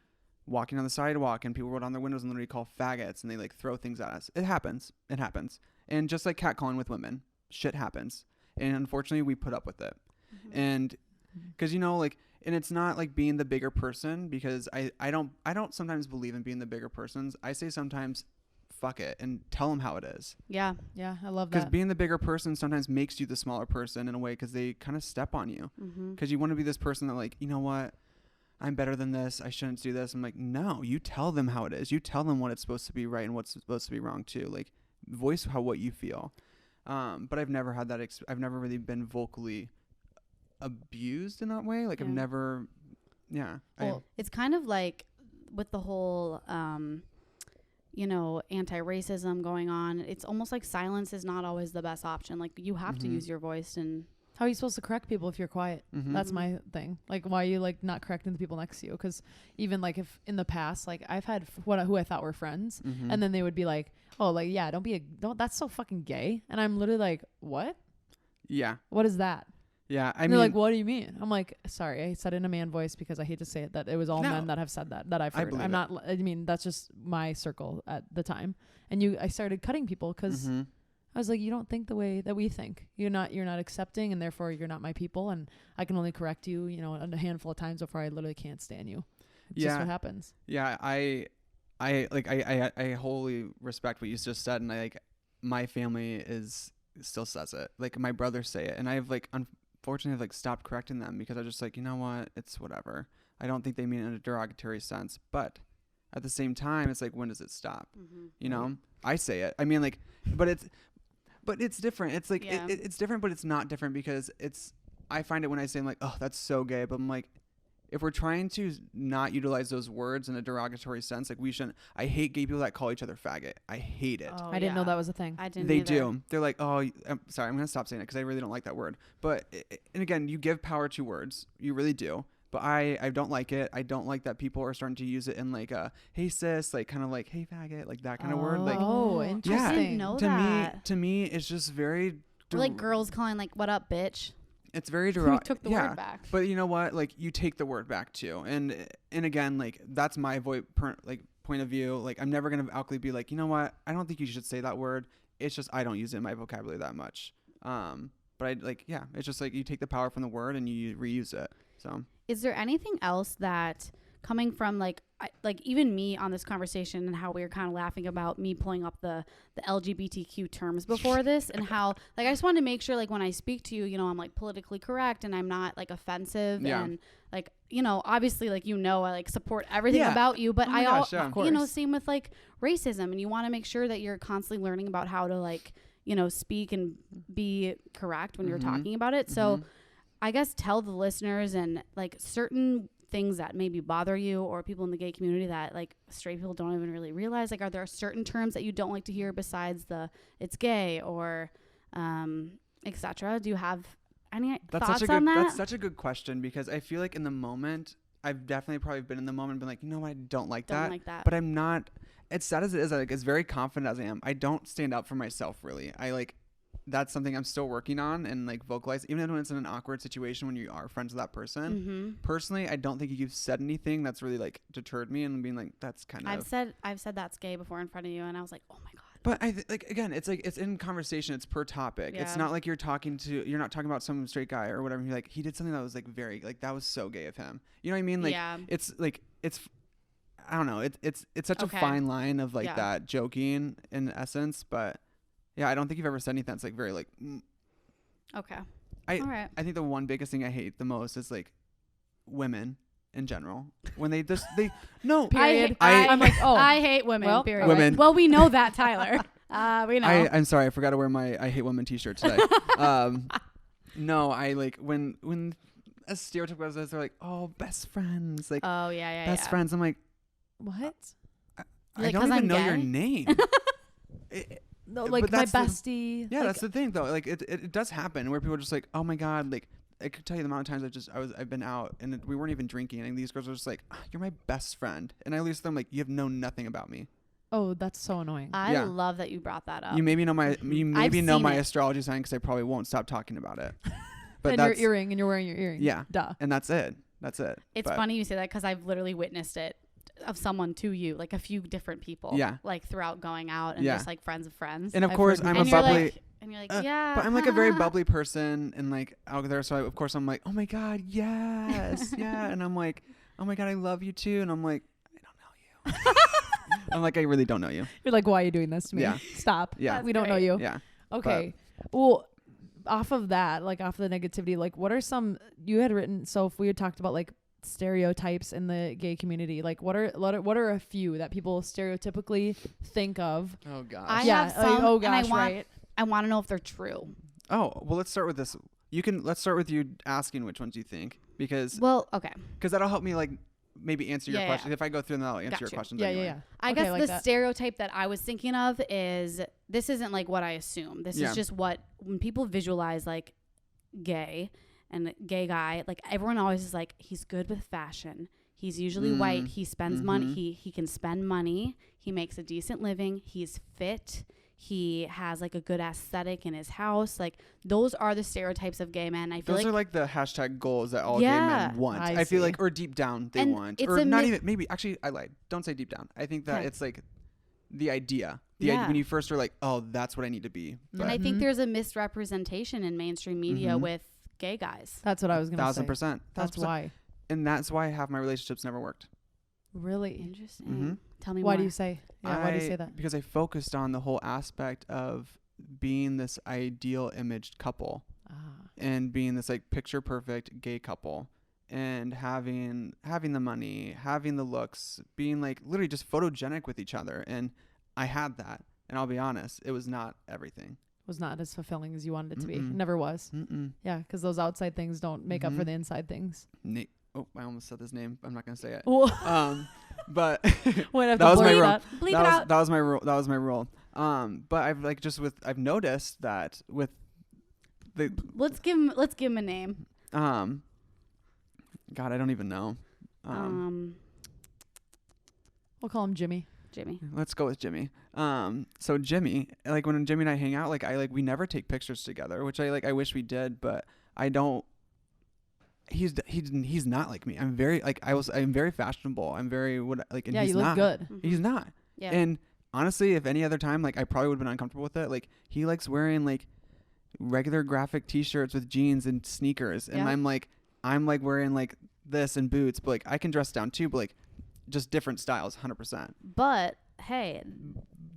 walking on the sidewalk and people roll down their windows and literally call faggots and they like throw things at us. It happens. And just like catcalling with women, shit happens. And unfortunately we put up with it. Mm-hmm. And because, you know, like, and it's not like being the bigger person, because I don't sometimes believe in being the bigger persons. I say sometimes fuck it and tell them how it is. Yeah. Yeah, I love Because that. being the bigger person sometimes makes you the smaller person in a way, because they kind of step on you. Because you want to be this person that like, you know what, I'm better than this, I shouldn't do this. I'm like, no, you tell them how it is. You tell them what it's supposed to be right and what's supposed to be wrong too. Like, voice what you feel. But I've never had that. I've never really been vocally abused in that way. Like, I've never. Yeah. Well, it's kind of like with the whole, anti-racism going on. It's almost like silence is not always the best option. Like, you have to use your voice. And how are you supposed to correct people if you're quiet? That's my thing. Like, why are you like not correcting the people next to you? Because even like if in the past, like I've had who I thought were friends, and then they would be like, oh, like, yeah, don't, that's so fucking gay. And I'm literally like, what? Yeah. What is that? Yeah. And they're like, what do you mean? I'm like, sorry, I said it in a man voice because I hate to say it, that it was all men that have said that I've heard. I'm not, I mean, that's just my circle at the time. And I started cutting people because I was like, you don't think the way that we think. You're not accepting, and therefore you're not my people. And I can only correct you, a handful of times before I literally can't stand you. It's just what happens. Yeah. I wholly respect what you just said. And my family still says it. Like, my brothers say it. And I've unfortunately I've stopped correcting them because I was just like, you know what? It's whatever. I don't think they mean it in a derogatory sense. But at the same time, it's like, when does it stop? You know, I say it. I mean, like, but it's different. It's like, it's different, but it's not different because I find it when I say, I'm like, oh, that's so gay. But I'm like, if we're trying to not utilize those words in a derogatory sense, like, we shouldn't. I hate gay people that call each other faggot. I hate it. Oh, I didn't know that was a thing. I didn't. They either. do. They're like, oh, I'm sorry, I'm going to stop saying it because I really don't like that word. But, and again, you give power to words. You really do. But I don't like it. I don't like that people are starting to use it in like a, hey sis, like kind of like, hey faggot, like that kind of word. Like, oh, interesting. I didn't know that. To me, it's just very. Or like girls calling like, what up, bitch? It's very We derogatory. took the word back. But you know what? Like, you take the word back too. And again, like, that's my point of view. Like, I'm never going to outwardly be like, you know what? I don't think you should say that word. It's just, I don't use it in my vocabulary that much. But it's just like, you take the power from the word and you reuse it. So is there anything else that coming from like even me on this conversation and how we were kind of laughing about me pulling up the LGBTQ terms before this and how like I just wanted to make sure like when I speak to you, I'm like politically correct and I'm not like offensive and like, obviously like, I like support everything about you, but same with like racism, and you want to make sure that you're constantly learning about how to like, speak and be correct when you're talking about it. So I guess tell the listeners and like certain things that maybe bother you or people in the gay community that like straight people don't even really realize. Like, are there certain terms that you don't like to hear besides the it's gay or etc.? Do you have any thoughts on that? That's such a good question because I feel like in the moment, I've definitely probably been in the moment been like, I don't like that. But I'm not, as sad as it is, like, as very confident as I am, I don't stand up for myself really. That's something I'm still working on and like vocalize, even when it's in an awkward situation when you are friends with that person. Personally, I don't think you've said anything that's really like deterred me and being like, that's kind of. I've said that's gay before in front of you, and I was like, oh my god. But again, it's like it's in conversation. It's per topic. Yeah. It's not like you're not talking about some straight guy or whatever. You're like, he did something that was like very like that was so gay of him. You know what I mean? Like it's like it's. I don't know. It's such a fine line of like that joking in essence, but. Yeah, I don't think you've ever said anything that's like very like. Okay. All right. I think the one biggest thing I hate the most is like women in general when they no. Period. I'm like, oh, I hate women. Well, period. Women. Well, we know that, Tyler. We know. I'm sorry, I forgot to wear my I hate women T-shirt today. No, I like when a stereotype was they're like, oh, best friends, like best friends. I'm like, what? I don't even know your name. No, like my bestie. Yeah, like, that's the thing though. Like it does happen where people are just like, oh my god, like I could tell you the amount of times I've been out and we weren't even drinking and these girls are just like, oh, you're my best friend, and I lose them like you have known nothing about me. Oh, that's so annoying. I love that you brought that up. You maybe know my astrology sign because I probably won't stop talking about it. But and your earring, and you're wearing your earring. Yeah, duh. And that's it. It's funny you say that because I've literally witnessed it. Of someone to you, like a few different people, like throughout going out and just like friends of friends. And of course, I'm a bubbly. And you're like, yeah. But I'm like a very bubbly person and like out there, so of course I'm like, oh my god, yes, yeah. And I'm like, oh my god, I love you too. And I'm like, I don't know you. I'm like, I really don't know you. You're like, why are you doing this to me? Yeah. Stop. Yeah. We don't know you. Yeah. Okay. Well, off of that, like off the negativity, like what are some you had written? So if we had talked about like stereotypes in the gay community, like what are a few that people stereotypically think of? Oh gosh. I have some, oh gosh, and right. I want to know if they're true. Oh, well, let's start with this. Let's start with you asking which ones you think, because Okay. that'll help me like maybe answer your Yeah, question. If I go through them, I'll answer your Gotcha. questions Yeah, anyway. yeah. I Okay, guess like the that. stereotype that I was thinking of is this isn't like what I assume. This Yeah. is just what when people visualize like gay and gay guy, like everyone always is like he's good with fashion. He's usually white. He spends money. He can spend money. He makes a decent living. He's fit. He has like a good aesthetic in his house. Like those are the stereotypes of gay men. I feel Those like are like the hashtag goals that all gay Yeah. men want. I I feel see. like, or deep down they And want, it's or a not myth- even. Maybe actually, I lied. Don't say deep down. I think that Okay. it's like the idea. Yeah. When you first are like, oh, that's what I need to be. and I But think there's a misrepresentation in mainstream media with gay guys. That's what I was gonna say. 1000%. That's why. And that's why half my relationships never worked. Really? Interesting. Mhm. Tell me Why more. do you say? Yeah. Why do you say that? Because I focused on the whole aspect of being this ideal imaged couple Ah. and being this like picture perfect gay couple and having the money, having the looks, being like literally just photogenic with each other. And I had that. And I'll be honest, it was not everything. Was not as fulfilling as you wanted it to be. It Mm-mm. never was. Mm-mm. Yeah, because those outside things don't make up for Mhm. the inside things. Oh, I almost said his name. I'm not gonna say it. Well, But when that was my rule. that. Bleep it out. That was my rule. That was my rule. But I've noticed that with the Let's give him a name. God, I don't even know. We'll call him Jimmy. Jimmy. Let's go with Jimmy. So Jimmy, like when Jimmy and I hang out, we never take pictures together, which I wish we did, but I don't. He's not like me. I'm very I'm very fashionable. I'm very and Yeah, he's you look not. good. He's not. Yeah. And honestly, if any other time, I probably would have been uncomfortable with it. Like he likes wearing regular graphic T-shirts with jeans and sneakers, and Yeah. I'm wearing this and boots, but I can dress down too, but just different styles, 100%. But hey,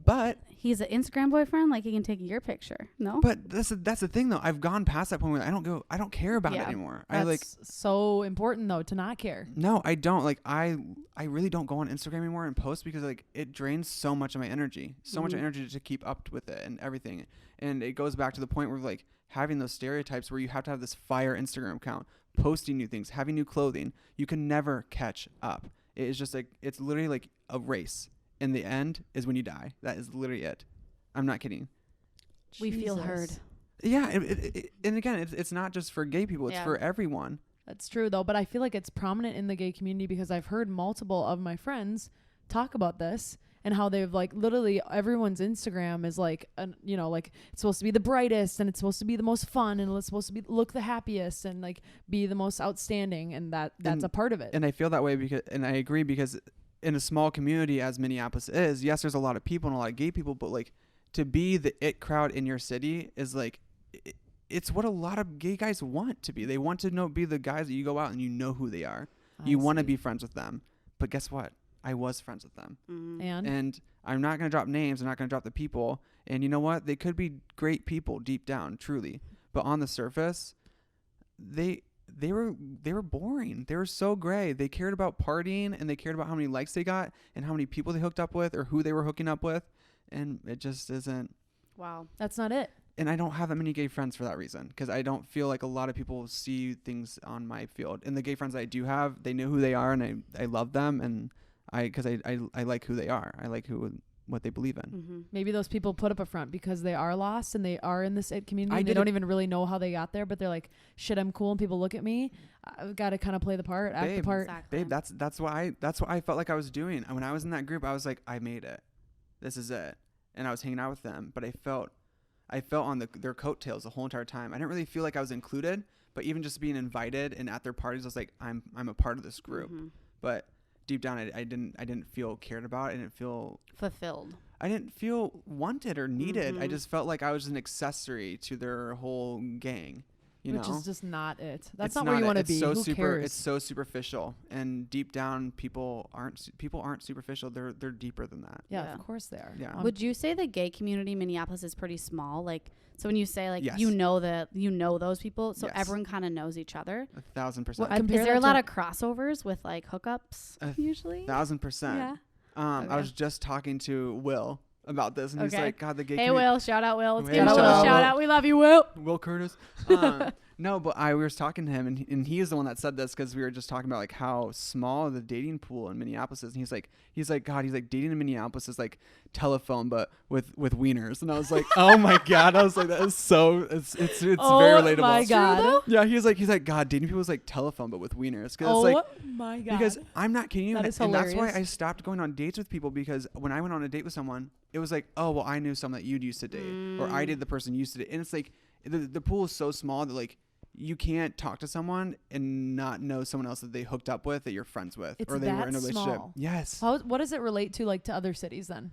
But he's an Instagram boyfriend. Like he can take your picture. No. but that's the thing though. I've gone past that point where I don't care about it Yeah. anymore. That's so important though to not care. No, I don't. I really don't go on Instagram anymore and post because it drains so much of my energy, much energy to keep up with it and everything. And it goes back to the point where having those stereotypes where you have to have this fire Instagram account, posting new things, having new clothing. You can never catch up. It is just it's literally a race. And the end is when you die. That is literally it. I'm not kidding. We feel Jesus. heard. Yeah, and again, it's not just for gay people. It's Yeah. for everyone. That's true though, but I feel like it's prominent in the gay community because I've heard multiple of my friends talk about this and how they've literally everyone's Instagram is it's supposed to be the brightest and it's supposed to be the most fun and it's supposed to be look the happiest and be the most outstanding and that's a part of it. And I feel that way and I agree because in a small community as Minneapolis is, yes, there's a lot of people and a lot of gay people, but to be the it crowd in your city is it's what a lot of gay guys want to be. They want to be the guys that you go out and you know who they are. You want to be friends with them. But guess what? I was friends with them. And I'm not going to drop names. I'm not going to drop the people. And you know what? They could be great people deep down, truly. But on the surface, they were boring. They were so gray. They cared about partying and they cared about how many likes they got and how many people they hooked up with or who they were hooking up with. And it just isn't. Wow. That's not it. And I don't have that many gay friends for that reason because I don't feel like a lot of people see things on my field. And the gay friends I do have, they know who they are and I love them. And because I like who they are. I like what they believe in. Maybe those people put up a front because they are lost and they are in this community. And they did don't even really know how they got there, but they're like, shit, I'm cool and people look at me. I've got to kind of play the part, act the part. Exactly. Babe, that's what I felt like I was doing. And when I was in that group, I was like, I made it. This is it. And I was hanging out with them, but I felt on their coattails the whole entire time. I didn't really feel like I was included, but even just being invited and at their parties, I was like, I'm a part of this group. But deep down, I didn't feel cared about. I didn't feel Fulfilled. I didn't feel wanted or needed. I just felt like I was an accessory to their whole gang. You Which know? is just not it. That's It's not where you want to it's be. So Who super, cares? It's so superficial, and deep down, people aren't superficial. They're deeper than that. yeah, Yeah. of course they are. Yeah. Would you say the gay community in Minneapolis is pretty small? Like, so when you say like Yes. you know those people, so Yes. everyone kind of knows each other. 1,000%. What- Is compare there a that lot to- of crossovers with like hookups usually? 1,000%. Yeah. I Okay. was just talking to Will about this, and he's Okay. like, "God, the gay Hey, community." Will, shout out Will. Let's Hey, give Will a shout out shout Will. out. We love you, Will. Will Curtis. No, but we were talking to him, and he is the one that said this because we were just talking about like how small the dating pool in Minneapolis is. And he's like, God, he's like, dating in Minneapolis is like telephone, but with wieners. And I was like, oh my God. I was like, that is so, it's very relatable. Oh my God. Yeah, he's like, God, dating people is like telephone, but with wieners. Cause Oh it's like, my God. because I'm not kidding you. That is and that's why hilarious. I stopped going on dates with people, because when I went on a date with someone, it was like, oh, well, I knew someone that you'd used to date, or I did the person you used to date. And it's like, the pool is so small that like, you can't talk to someone and not know someone else that they hooked up with, that you're friends with, It's or they were that in a relationship. small. Yes. what does it relate to like to other cities then?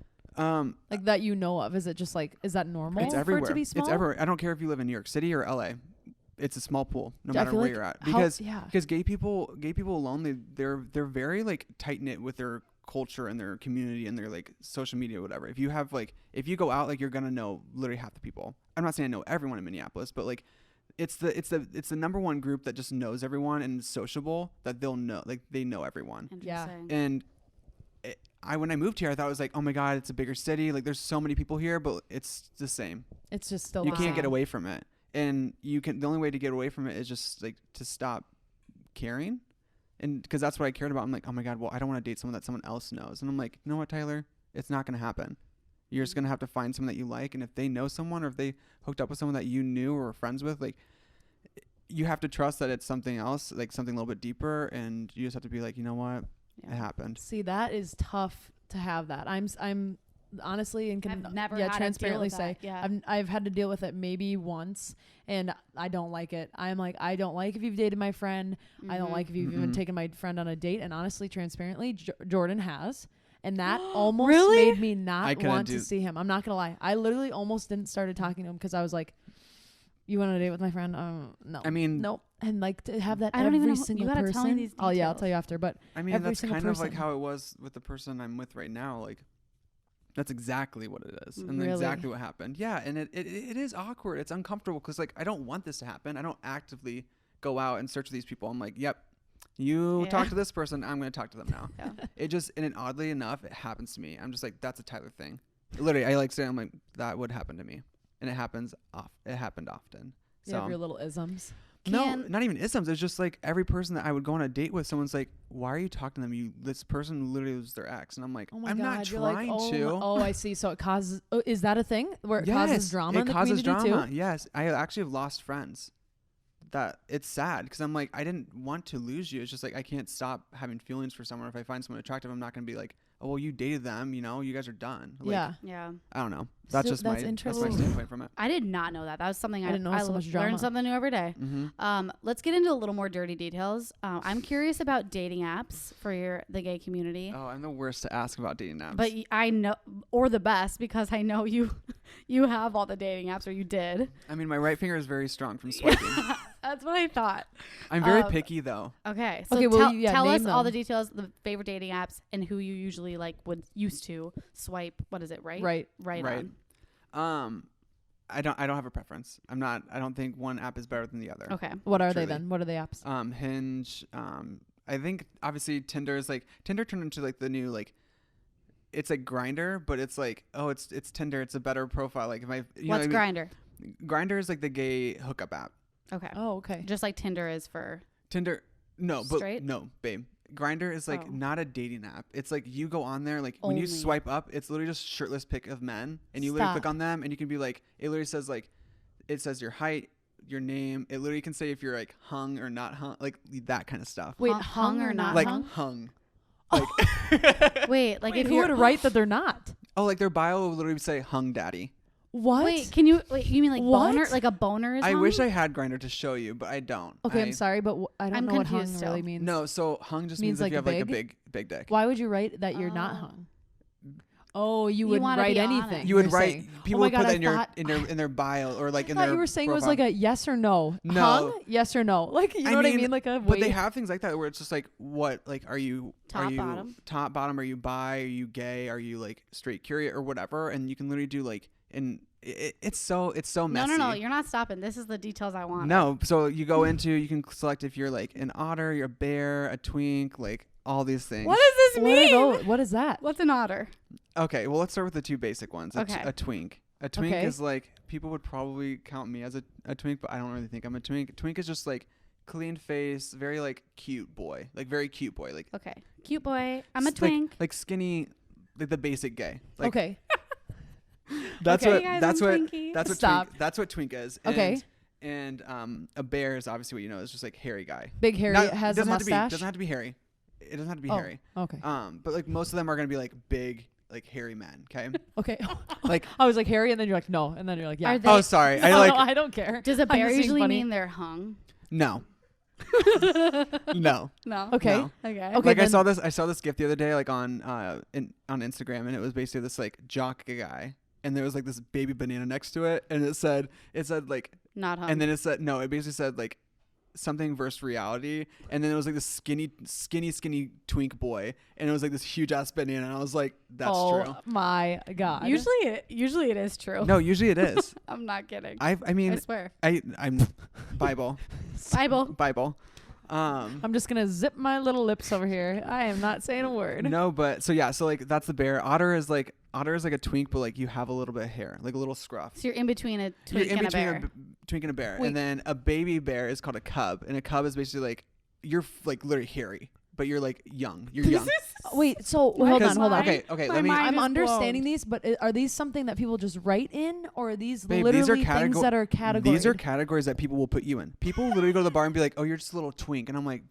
Like that you know of? Is it just like, is that normal It's for everywhere. it to be small? It's everywhere. I don't care if you live in New York City or LA. It's a small pool, no I matter feel where like you're at. how- Because gay people alone, they're very like tight knit with their culture and their community and their like social media, whatever. If you go out, like, you're gonna know literally half the people. I'm not saying I know everyone in Minneapolis, but like it's the number one group that just knows everyone and is sociable, that they'll know, like, they know everyone. Interesting. And when I moved here, I thought it was like, oh my God, it's a bigger city. Like, there's so many people here, but it's the same. It's just still You the can't same. get away from it. And the only way to get away from it is just like to stop caring. And because that's what I cared about. I'm like, oh my God, well, I don't want to date someone that someone else knows. And I'm like, you know what, Tyler? It's not going to happen. You're just going to have to find someone that you like. And if they know someone, or if they hooked up with someone that you knew or were friends with, like, you have to trust that it's something else, like something a little bit deeper. And you just have to be like, you know what? Yeah. It happened. See, that is tough to have that. I'm honestly and can I've never yeah had to deal transparently with say that. Yeah. I've had to deal with it maybe once, and I don't like it. I'm like, I don't like if you've dated my friend. I don't like if you've even taken my friend on a date. And honestly, transparently, Jordan has. And that almost Really? made me not couldn't want do- to see him. I'm not gonna lie. I literally almost didn't started talking to him because I was like, "You want on a date with my friend?" No. I mean, nope. And like to have that I don't even every know. You single gotta person. tell me these Oh yeah, I'll details. tell you after. But I mean, every that's single kind of like person. how it was with the person I'm with right now. Like, that's exactly what it is, and Really? exactly what happened. Yeah, and it is awkward. It's uncomfortable because, like, I don't want this to happen. I don't actively go out and search for these people. I'm like, yep, you Yeah. talk to this person, I'm going to talk to them now. Yeah. It just, and oddly enough, it happens to me. I'm just like, that's a Tyler thing. Literally, I like saying, I'm like, that would happen to me, and it happens It happened often. you So have your little isms. no, not even isms. It's just like every person that I would go on a date with, someone's like, "Why are you talking to them? This person literally was their ex," and I'm like, Oh my "I'm God, not you're trying like, to." Oh, I see. So it causes. Oh, is that a thing where it causes drama? It in the causes community drama. too? Yes, I actually have lost friends. That it's sad because I'm like, I didn't want to lose you. It's just like I can't stop having feelings for someone. If I find someone attractive, I'm not gonna be like, "Oh, well, you dated them. You know, you guys are done." Like, Yeah. Yeah. I don't know. That's So just that's my interesting. standpoint from it. I did not know that. That was something I didn't know so much drama. learn something new every day. Mm-hmm. Let's get into a little more dirty details. I'm curious about dating apps for the gay community. Oh, I'm the worst to ask about dating apps. But I know, or the best, because I know you have all the dating apps, or you did. I mean, my right finger is very strong from swiping. That's what I thought. I'm very Um, picky though. Okay, so Okay, well, yeah, tell us name all the them. details, the favorite dating apps, and who you usually used to swipe. What is it, right? Right. Right. On. I don't have a preference. I don't think one app is better than the other. Okay. What are they Truly. then? What are the apps? Hinge. I think obviously Tinder turned into like the new like, it's like Grinder, but it's like, oh, it's Tinder. It's a better profile. Like if I, What's Grinder? Grinder is like the gay hookup app. Okay. Oh, okay. Just like Tinder is for. Tinder, no, but Straight? no, babe. Grinder is like Oh. not a dating app. It's like you go on there, like when you Only. swipe up, it's literally just shirtless pic of men, and you literally Stop. click on them, and you can be like, it literally says like, it says your height, your name. It literally can say if you're like hung or not hung, like that kind of stuff. Wait, hung or not Like hung? hung. Wait, like Wait, if who you're would write that they're not? Oh, like their bio will literally say hung daddy. What? Wait, can you? Wait, you mean like What? boner? Like a boner is I hung? wish I had Grinder to show you, but I don't. Okay, I'm sorry, but I don't I'm know what hung confused really still. means. No, so hung just Means means if like you have like a big? big dick. Why would you write that you're not Oh. hung? Oh, you wouldn't wanna write be anything. honest. You would you're write. saying. People Oh my would put God, that I in their bio or like I in thought their. you were saying profile. it was like a yes or no. No. Hung? Yes or no. Like, you know what I mean? Like a But they wait. have things like that where it's just like, what, like, are you Bottom? top, bottom? Are you bi? Are you gay? Are you like straight, curious, or whatever? And you can literally do like, and it's so messy. No. You're not stopping. This is the details I want. No, so you go into, you can select if you're like an otter, you're a bear, a twink, like all these things. What does this mean? What is that? What's an otter? Okay, well, let's start with the two basic ones. Okay. A twink. A twink Okay. is like, people would probably count me as a twink, but I don't really think I'm a twink. Twink is just like clean face, very like cute boy, like very cute boy, like Okay. Cute boy. I'm a like- twink. like skinny, like the basic gay. Like, Okay. that's Okay. what Hey guys, that's I'm what Twinkie. that's what Stop. twink, that's what twink is. Okay. And a bear is obviously what you know. It's just like hairy guy. Big Harry Not- has a doesn't have to be- mustache. doesn't have to be hairy. It doesn't have to be Oh, hairy. okay. But like most of them are gonna be like big, like hairy men. Okay. Okay. Like, I was like Harry, and then you're like no, and then you're like yeah. Are they- oh sorry, I No, like no, I don't care. Does a I'm bear just being usually funny. mean they're hung? no, no. No. Okay. No. Okay. Okay. Like I then- saw this gift the other day, like on Instagram, and it was basically this like jock guy, and there was like this baby banana next to it, and it said like, Not hung. and then it said no, it basically said like something versus reality, and then it was like this skinny twink boy, and it was like this huge ass banana, and I was like, that's oh true. my God. Usually it is true. No, usually it is. I'm not kidding. I I mean swear. I'm Bible. Bible. I'm just gonna zip my little lips over here. I am not saying a word. No, but so yeah, so like that's the bear. Otter is like a twink, but like you have a little bit of hair, like a little scruff. So you're in between a You're twink in and a between bear. twink and a bear, Wait. and then a baby bear is called a cub, and a cub is basically like you're like literally hairy, but you're like young. You're young. Wait. So hold on. Because- Hold on. Okay, My let me. mind I'm is understanding blown. these, but are these something that people just write in, or are these Babe, literally these are things that are categorized? These are categories that people will put you in. People literally go to the bar and be like, "Oh, you're just a little twink," and I'm like,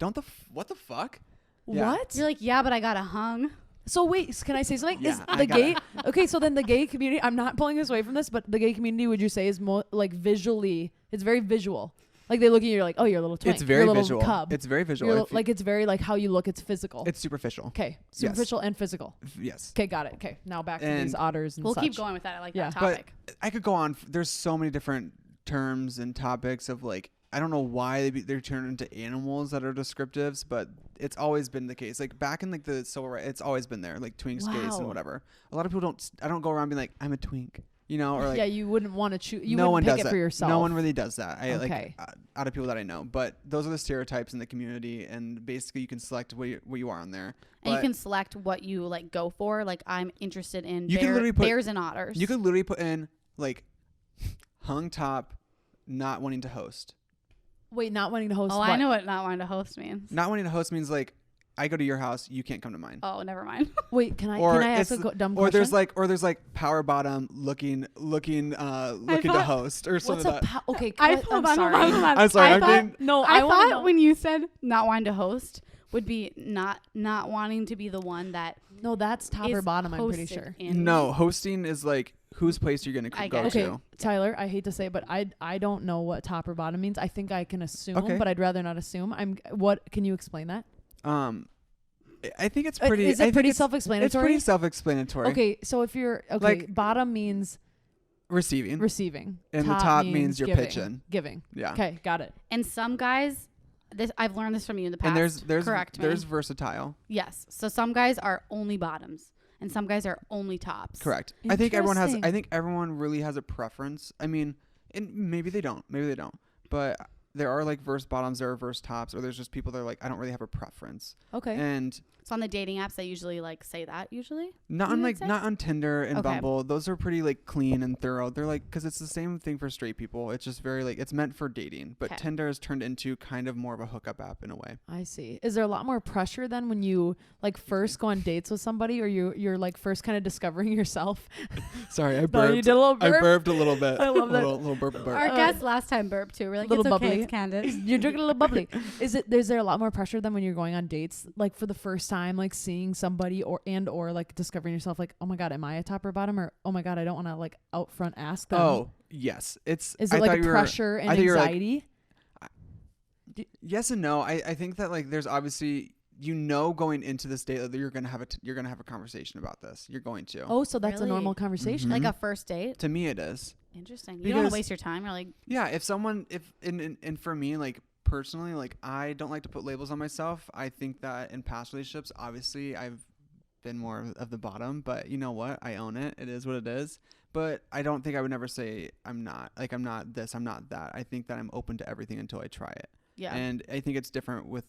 what the fuck? Yeah. What? You're like, yeah, but I got a hung. So wait, can I say something? Yeah, Is I the gotta- gay okay? So then the gay community. I'm not pulling this away from this, but the gay community, would you say, is more like visually? It's very visual. Like they look at you, you're like, oh, you're a little twink. It's very you're a little visual. Cub. It's very visual. You're If you- like it's very like how you look. It's physical. it's superficial. Okay, superficial and physical. Yes. Okay, got it. Okay, now back to these And otters and We'll such. keep going with that. I like Yeah. that But topic. I could go on. There's so many different terms and topics of like, I don't know why they're turned into animals that are descriptives, but it's always been the case. Like back in like the civil rights, it's always been there. Like twinks, gays, Wow. and whatever. A lot of people I don't go around being like, I'm a twink, you know, or like yeah, you wouldn't want to choose. You no wouldn't one pick does it that. for yourself. No one really does that. I Okay. like out of people that I know, but those are the stereotypes in the community, and basically you can select what you are on there. And you But can select what you like go for. Like I'm interested in You can literally put- bears and otters. you could literally put in like hung top, not wanting to host. Wait, not wanting to host. Oh, what? I know what not wanting to host means. Not wanting to host means like I go to your house, you can't come to mine. Oh, never mind. Wait, can I Or ask a it's- dumb Or question? there's like power bottom looking to thought- host or What's something a like that. okay? I I'm sorry. hold on. I'm sorry, I I'm thought, getting- No, I wanna thought know. when you said not wanting to host would be not wanting to be the one that No, that's top or is bottom. I'm pretty hosted sure. in. No, hosting is like whose place you're gonna I go get to. it. Okay, Tyler, I hate to say it, but I don't know what top or bottom means. I think I can assume, Okay. but I'd rather not assume. Can you explain that? I think it's pretty. Is I it think pretty it's self-explanatory? pretty self-explanatory. Okay, so if you're Like- bottom means Receiving. receiving, And the top means you're giving. pitching. Giving. Yeah. Okay, got it. And some guys, I've learned this from you in the past. And there's correct there's me. versatile. Yes. So some guys are only bottoms, and some guys are only tops. Correct. I think everyone has. Interesting. I think everyone really has a preference. I mean, and maybe they don't. Maybe they don't. But there are like verse bottoms, there are verse tops, or there's just people that are like, I don't really have a preference. Okay. And So on the dating apps, they usually like say that usually. not You on would like say? not on Tinder and Okay. Bumble. Those are pretty like clean and thorough. They're like, because it's the same thing for straight people. It's just very like, it's meant for dating. But 'Kay. Tinder has turned into kind of more of a hookup app in a way. I see. Is there a lot more pressure then when you like first go on dates with somebody, or you're like first kind of discovering yourself? Sorry, I No, burped. you did a little I burp. burped a little bit. I love that. Little burp. Our Uh, guest last time burped too. We're like, little it's okay, bubbly. it's Candid. You're drinking a little bubbly. Is there a lot more pressure than when you're going on dates, like for the first time, like seeing somebody or like discovering yourself, like, oh my god, am I a top or bottom, or oh my god, I don't want to like out front ask them. Oh yes, it's. Is I it like thought a you were- pressure and I thought you were, like, anxiety? Yes and no. I think that like there's obviously going into this date that you're gonna have a conversation about this. You're going to. Oh, so that's a Really? normal conversation. Like a first date. To me, it is. Interesting. You don't want Because- to waste your time. You're like, Yeah, and for me, like personally, like I don't like to put labels on myself. I think that in past relationships, obviously I've been more of the bottom, but you know what? I own it. It is what it is. But I don't think I would never say I'm not this, I'm not that. I think that I'm open to everything until I try it. yeah, And I think it's different with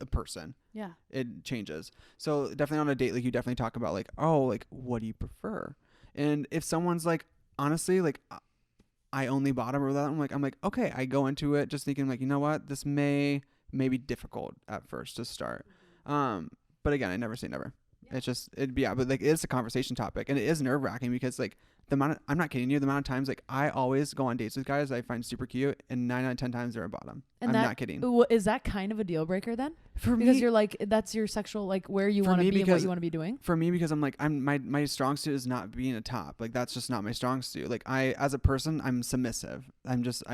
a person. yeah. It changes. So definitely on a date, like you definitely talk about like, oh, like what do you prefer? And if someone's like, honestly, like I only bottom or that, I'm like, okay, I go into it just thinking like, you know what, this may be difficult at first to start. But again, I never say never. Yeah. It's just, but like it's a conversation topic, and it is nerve wracking because like I'm not kidding you, the amount of times like I always go on dates with guys I find super cute, and 9 out of 10 times they're a bottom. I'm not kidding. Is that kind of a deal breaker then? For Because me, you're like, that's your sexual, like where you want to be and what you want to be doing? For me, because I'm like, my strong suit is not being a top. Like that's just not my strong suit. Like as a person, I'm submissive. I'm just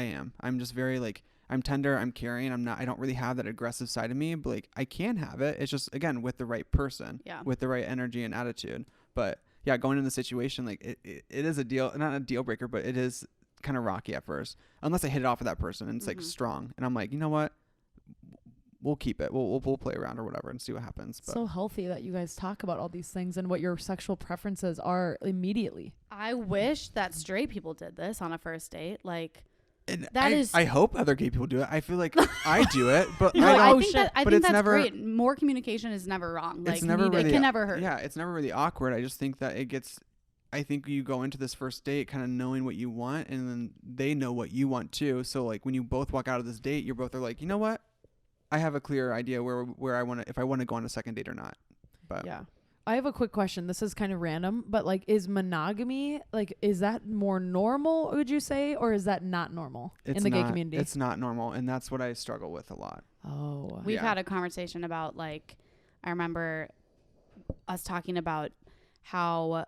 very like, I'm tender, I'm caring, I don't really have that aggressive side of me, but like I can have it. It's just, again, with the right person, with the right energy and attitude. But yeah, going into the situation, like it is not a deal breaker, but it is kind of rocky at first, unless I hit it off with that person and it's like strong. And I'm like, you know what? We'll keep it. We'll play around or whatever and see what happens. But so healthy that you guys talk about all these things and what your sexual preferences are immediately. I wish that straight people did this on a first date. Like, and I hope other gay people do it. I feel like I do it, but no, I think that's never, great. More communication is never wrong. Like, it's never really, it can never hurt. Yeah, it's never really awkward. I just think that I think you go into this first date kind of knowing what you want, and then they know what you want too. So like when you both walk out of this date, you're both are like, you know what? I have a clear idea where I want to, if I want to go on a second date or not. But yeah. I have a quick question. This is kind of random, but like, is monogamy, like, is that more normal, would you say, or is that not normal in the gay community? It's not normal, and that's what I struggle with a lot. Oh. We've had a conversation about, like, I remember us talking about how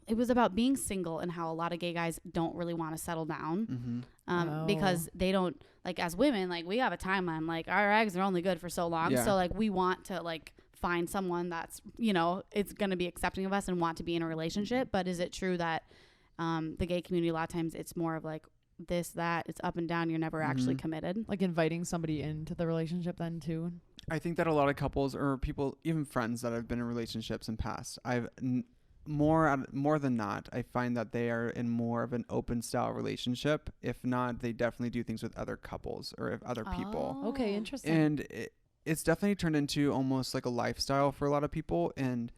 it was about being single and how a lot of gay guys don't really want to settle down because they don't, like, as women, like, we have a timeline, like, our eggs are only good for so long. So like we want to like find someone that's, you know, it's going to be accepting of us and want to be in a relationship. But is it true that the gay community, a lot of times it's more of like this, that, it's up and down, you're never actually committed? Like inviting somebody into the relationship then too? I think that a lot of couples or people, even friends that have been in relationships in past, more than not, I find that they are in more of an open style relationship. If not, they definitely do things with other couples or if other people. Okay, interesting. And it's definitely turned into almost like a lifestyle for a lot of people. And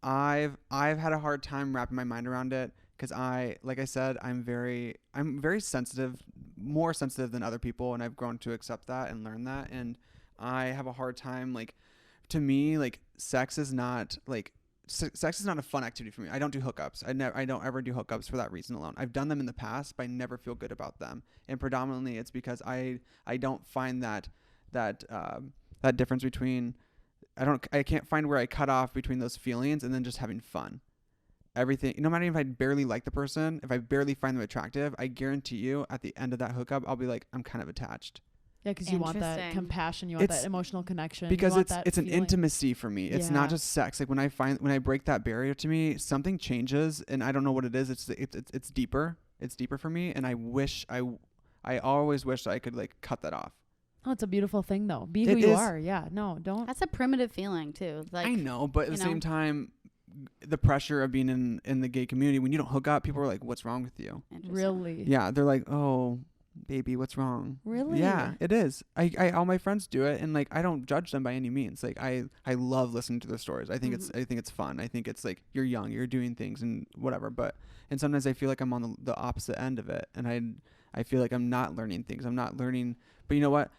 I've had a hard time wrapping my mind around it because like I said, I'm very sensitive, more sensitive than other people, and I've grown to accept that and learn that. And I have a hard time, like, to me, like, sex is not a fun activity for me. I don't do hookups. I don't ever do hookups for that reason alone. I've done them in the past, but I never feel good about them. And predominantly it's because I don't find that difference between, I can't find where I cut off between those feelings and then just having fun. Everything, no matter if I barely like the person, if I barely find them attractive, I guarantee you at the end of that hookup, I'll be like, I'm kind of attached. Yeah, because you want that compassion, you want that emotional connection. Because it's an intimacy for me. It's not just sex. Like when I break that barrier, to me, something changes, and I don't know what it is. It's deeper. It's deeper for me, and I always wish I could like cut that off. Oh, it's a beautiful thing though. Be who you are. Yeah, no, don't. That's a primitive feeling too. Like, I know, but at the same time, the pressure of being in the gay community, when you don't hook up, people are like, "What's wrong with you?" Really? Yeah, they're like, "Oh, baby, what's wrong?" Really? Yeah, it is. I all my friends do it, and like I don't judge them by any means. Like I love listening to their stories. I think it's fun. I think it's like you're young, you're doing things and whatever. And sometimes I feel like I'm on the opposite end of it, and I feel like I'm not learning things. I'm not learning. But you know what?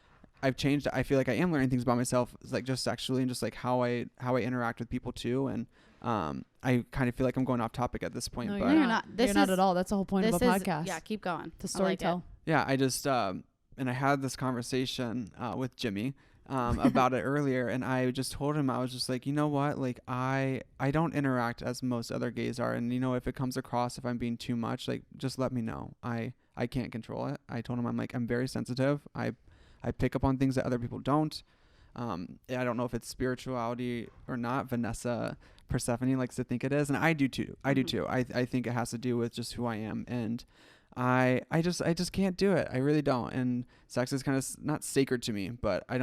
I've changed. I feel like I am learning things about myself, like just sexually and just like how I interact with people too. And I kind of feel like I'm going off topic at this point. No, but you're not. You're not at all. That's the whole point of a podcast. Yeah, keep going. To storytell. Yeah, I just and I had this conversation with Jimmy about it earlier, and I just told him, I was just like, you know what, like I don't interact as most other gays are, and you know, if it comes across, if I'm being too much, like just let me know. I can't control it. I told him, I'm very sensitive. I pick up on things that other people don't. I don't know if it's spirituality or not. Vanessa Persephone likes to think it is, and I do too. I think it has to do with just who I am, and I just can't do it. I really don't. And sex is kind of not sacred to me, but I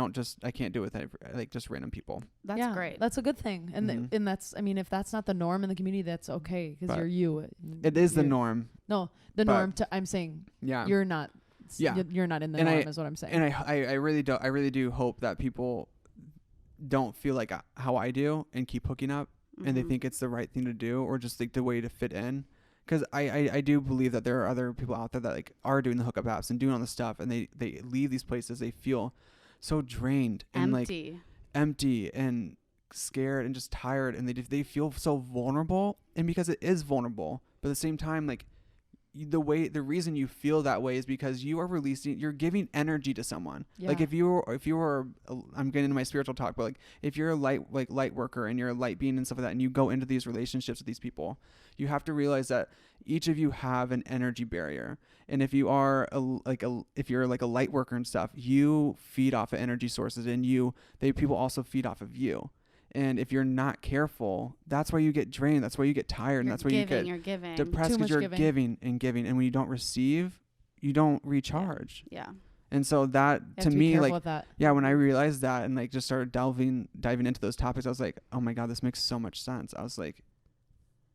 can't do it with like just random people. That's great. That's a good thing. And and that's, I mean, if that's not the norm in the community, that's okay, because you're you. It is the norm. No, the norm I'm saying. Yeah. You're not. Yeah. You're not in the norm, is what I'm saying. And I really do hope that people don't feel like how I do and keep hooking up, and they think it's the right thing to do, or just like the way to fit in. Because I do believe that there are other people out there that like are doing the hookup apps and doing all this stuff, and they leave these places, they feel so drained and empty and scared and just tired, and they feel so vulnerable. And because it is vulnerable, but at the same time, like the reason you feel that way is because you're giving energy to someone. Yeah. Like if you were I'm getting into my spiritual talk, but like if you're a light worker and you're a light being and stuff like that, and you go into these relationships with these people, you have to realize that each of you have an energy barrier. And if you are if you're like a light worker and stuff, you feed off of energy sources, and people also feed off of you. And if you're not careful, that's why you get drained. That's why you get tired. And that's why you get depressed, because you're giving and giving. And when you don't receive, you don't recharge. Yeah. And so that, to me, like, yeah, when I realized that and like just started diving into those topics, I was like, oh my God, this makes so much sense. I was like,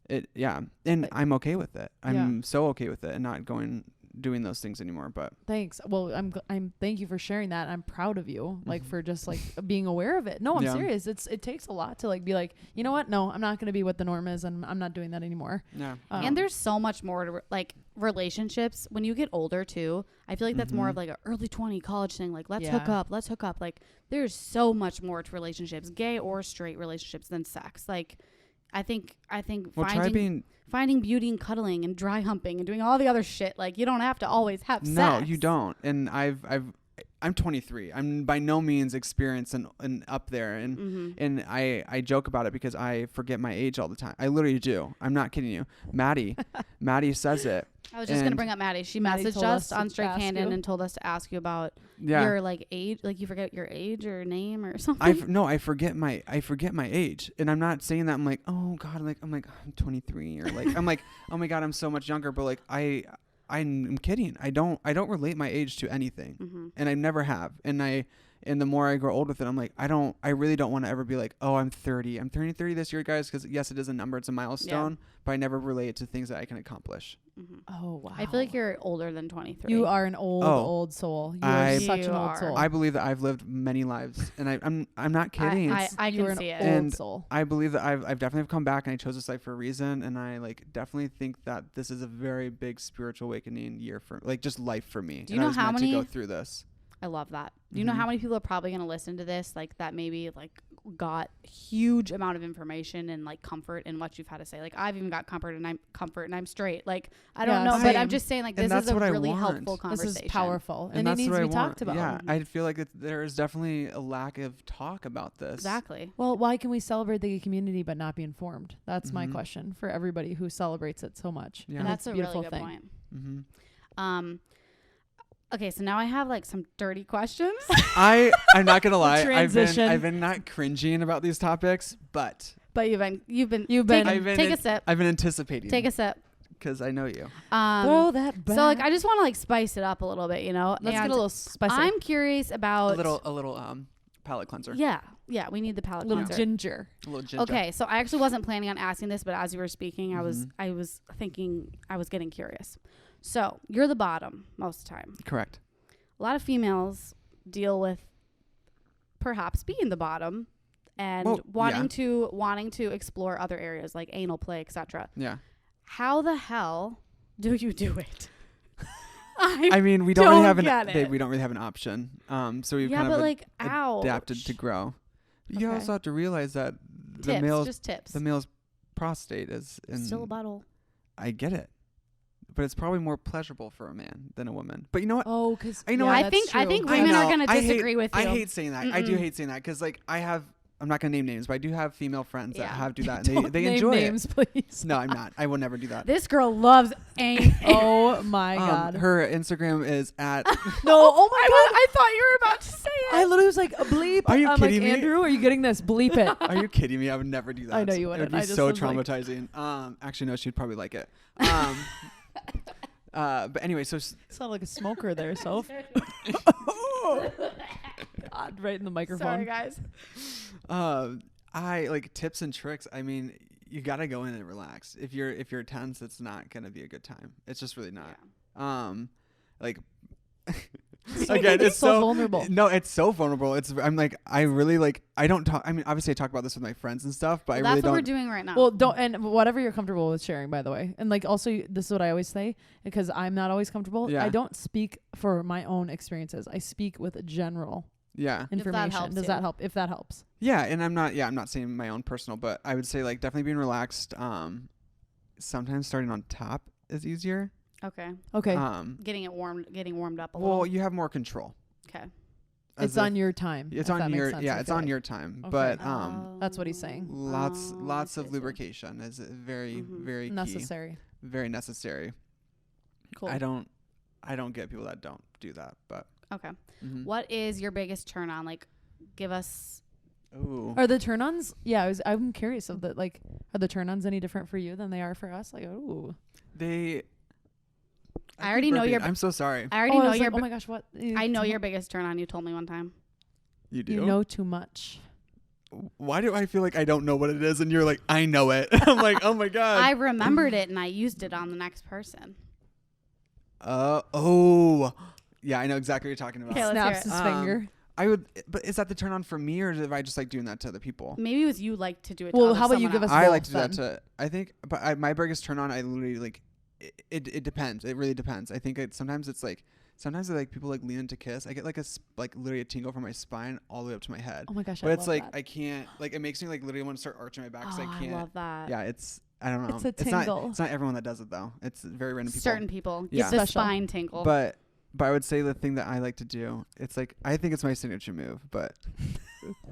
and I'm okay with it. I'm so okay with it and not doing those things anymore. But thanks. Well, I'm thank you for sharing that. I'm proud of you, like for just like being aware of it. No, I'm serious. It takes a lot to like be like, you know what? No, I'm not going to be what the norm is, and I'm not doing that anymore. Yeah. And there's so much more to like relationships when you get older too. I feel like that's more of like an early 20 college thing. Like let's hook up. Like there's so much more to relationships, gay or straight relationships, than sex. Like I think finding beauty in cuddling and dry humping and doing all the other shit. Like you don't have to always have sex. No, you don't. And I'm 23. I'm by no means experienced and up there. And I joke about it because I forget my age all the time. I literally do. I'm not kidding you. Maddie says it. I was just going to bring up Maddie. She messaged us on Straight Candid and told us to ask you about your like age. Like you forget your age or name or something. I forget my age. And I'm not saying that I'm like, oh God, I'm 23, or like, I'm like, oh my God, I'm so much younger. But like, I'm kidding. I don't relate my age to anything, and I never have. And the more I grow old with it, I'm like, I really don't want to ever be like, oh, I'm 30. I'm turning 30 this year, guys. Because yes, it is a number. It's a milestone, but I never relate it to things that I can accomplish. Oh, wow. I feel like you're older than 23. You are an old soul. You're such an old soul. I believe that I've lived many lives, and I'm not kidding. I can see it. Old soul. I believe that I've definitely come back, and I chose this life for a reason, and I like definitely think that this is a very big spiritual awakening year for like just life for me. Do you know how many to go through this? I love that. Do you know how many people are probably going to listen to this, like that maybe like got huge amount of information and like comfort in what you've had to say? Like I've even got comfort and I'm straight. Like I don't know, but I'm just saying like this is a really helpful conversation. This is powerful, and it needs to be talked about. Yeah, I feel like there is definitely a lack of talk about this. Exactly. Well, why can we celebrate the gay community but not be informed? That's my question for everybody who celebrates it so much. Yeah. And that's a beautiful really good point. Okay, so now I have like some dirty questions. I'm not gonna lie. I've been not cringing about these topics, but you've been take a sip. I've been anticipating. Take a sip. Because I know you. Throw that back. So like I just want to like spice it up a little bit, you know. Let's get a little spicy. I'm curious about a little palate cleanser. Yeah, we need the palate cleanser. Ginger. A little ginger. Okay, so I actually wasn't planning on asking this, but as you were speaking, I was thinking, I was getting curious. So you're the bottom most of the time. Correct. A lot of females deal with perhaps being the bottom and wanting to explore other areas like anal play, etc. Yeah. How the hell do you do it? I mean, we don't really have an option. So we've kind of adapted to grow. You also have to realize that the male's prostate is still a butthole. I get it. But it's probably more pleasurable for a man than a woman. But you know what? Oh, because I think women are going to disagree with you. I hate saying that. I do hate saying that because like I have I'm not gonna name names, but I do have female friends that have do that. Don't And they name enjoy names, it. please. No, I'm not. I will never do that. This girl loves ain't. Oh my God. Her Instagram is at. No. Oh my God. I thought you were about to say it. I literally was like, bleep. Are you I'm kidding like, me? Andrew, are you getting this? Bleep it. Are you kidding me? I would never do that. I know you It wouldn't. would I be just so was like- traumatizing. Actually, no, she'd probably like it. But anyway, so Sound like a smoker there, Soph. God, right in the microphone. Sorry, guys. I like tips and tricks. I mean, you gotta go in and relax. If you're tense, it's not gonna be a good time. It's just really not. Like again, it's so vulnerable. No, it's so vulnerable. I really like. I don't talk. I mean, obviously, I talk about this with my friends and stuff, but I really That's what don't. we're doing right now. Well, don't, and whatever you're comfortable with sharing, by the way. And like, also, this is what I always say, because I'm not always comfortable. Yeah. I don't speak for my own experiences. I speak with general Yeah. information. helps Does you. that help? If that helps. Yeah, and I'm not saying my own personal, but I would say like definitely being relaxed. Sometimes starting on top is easier. okay. Okay. Getting warmed up a Well, little. you have more control. Okay. It's on your time. It's if that on makes your sense, yeah. I It's feel on like. your time, Okay. but That's what he's saying. lots I of see. lubrication is very very key, Necessary. very necessary. Cool. I don't get people that don't do that, but Okay. mhm. What is your biggest turn on? Like, give us. Ooh. Are the turn-ons? Yeah, I'm curious of the like. Are the turn-ons any different for you than they are for us? Like, ooh. They. I already keep know burping. your- I'm so sorry. I already I know was your. like, oh my gosh, what? I know your biggest turn on. You told me one time. You do. You know too much. Why do I feel like I don't know what it is, and you're like, I know it. I'm like, oh my god. I remembered it and I used it on the next person. Oh. Yeah, I know exactly what you're talking about. Okay, let's hear Snaps it. his finger. I would, but is that the turn on for me, or if I just like doing that to other people? Maybe it was you like to do it. Well, to how about you someone give us else. I both like to do that then. to. I think, but my biggest turn on, I literally like. It depends. It really depends. I think sometimes it's like people like lean in to kiss. I get like literally a tingle from my spine all the way up to my head. Oh my gosh, But I it's love like that. I can't like it makes me like literally want to start arching my back because Oh, I can't. I love that. Yeah, I don't know. It's a tingle. It's not everyone that does it though. It's very random people. Certain people. Yeah. Get the Special. spine tingle. But I would say the thing that I like to do, it's like I think it's my signature move, but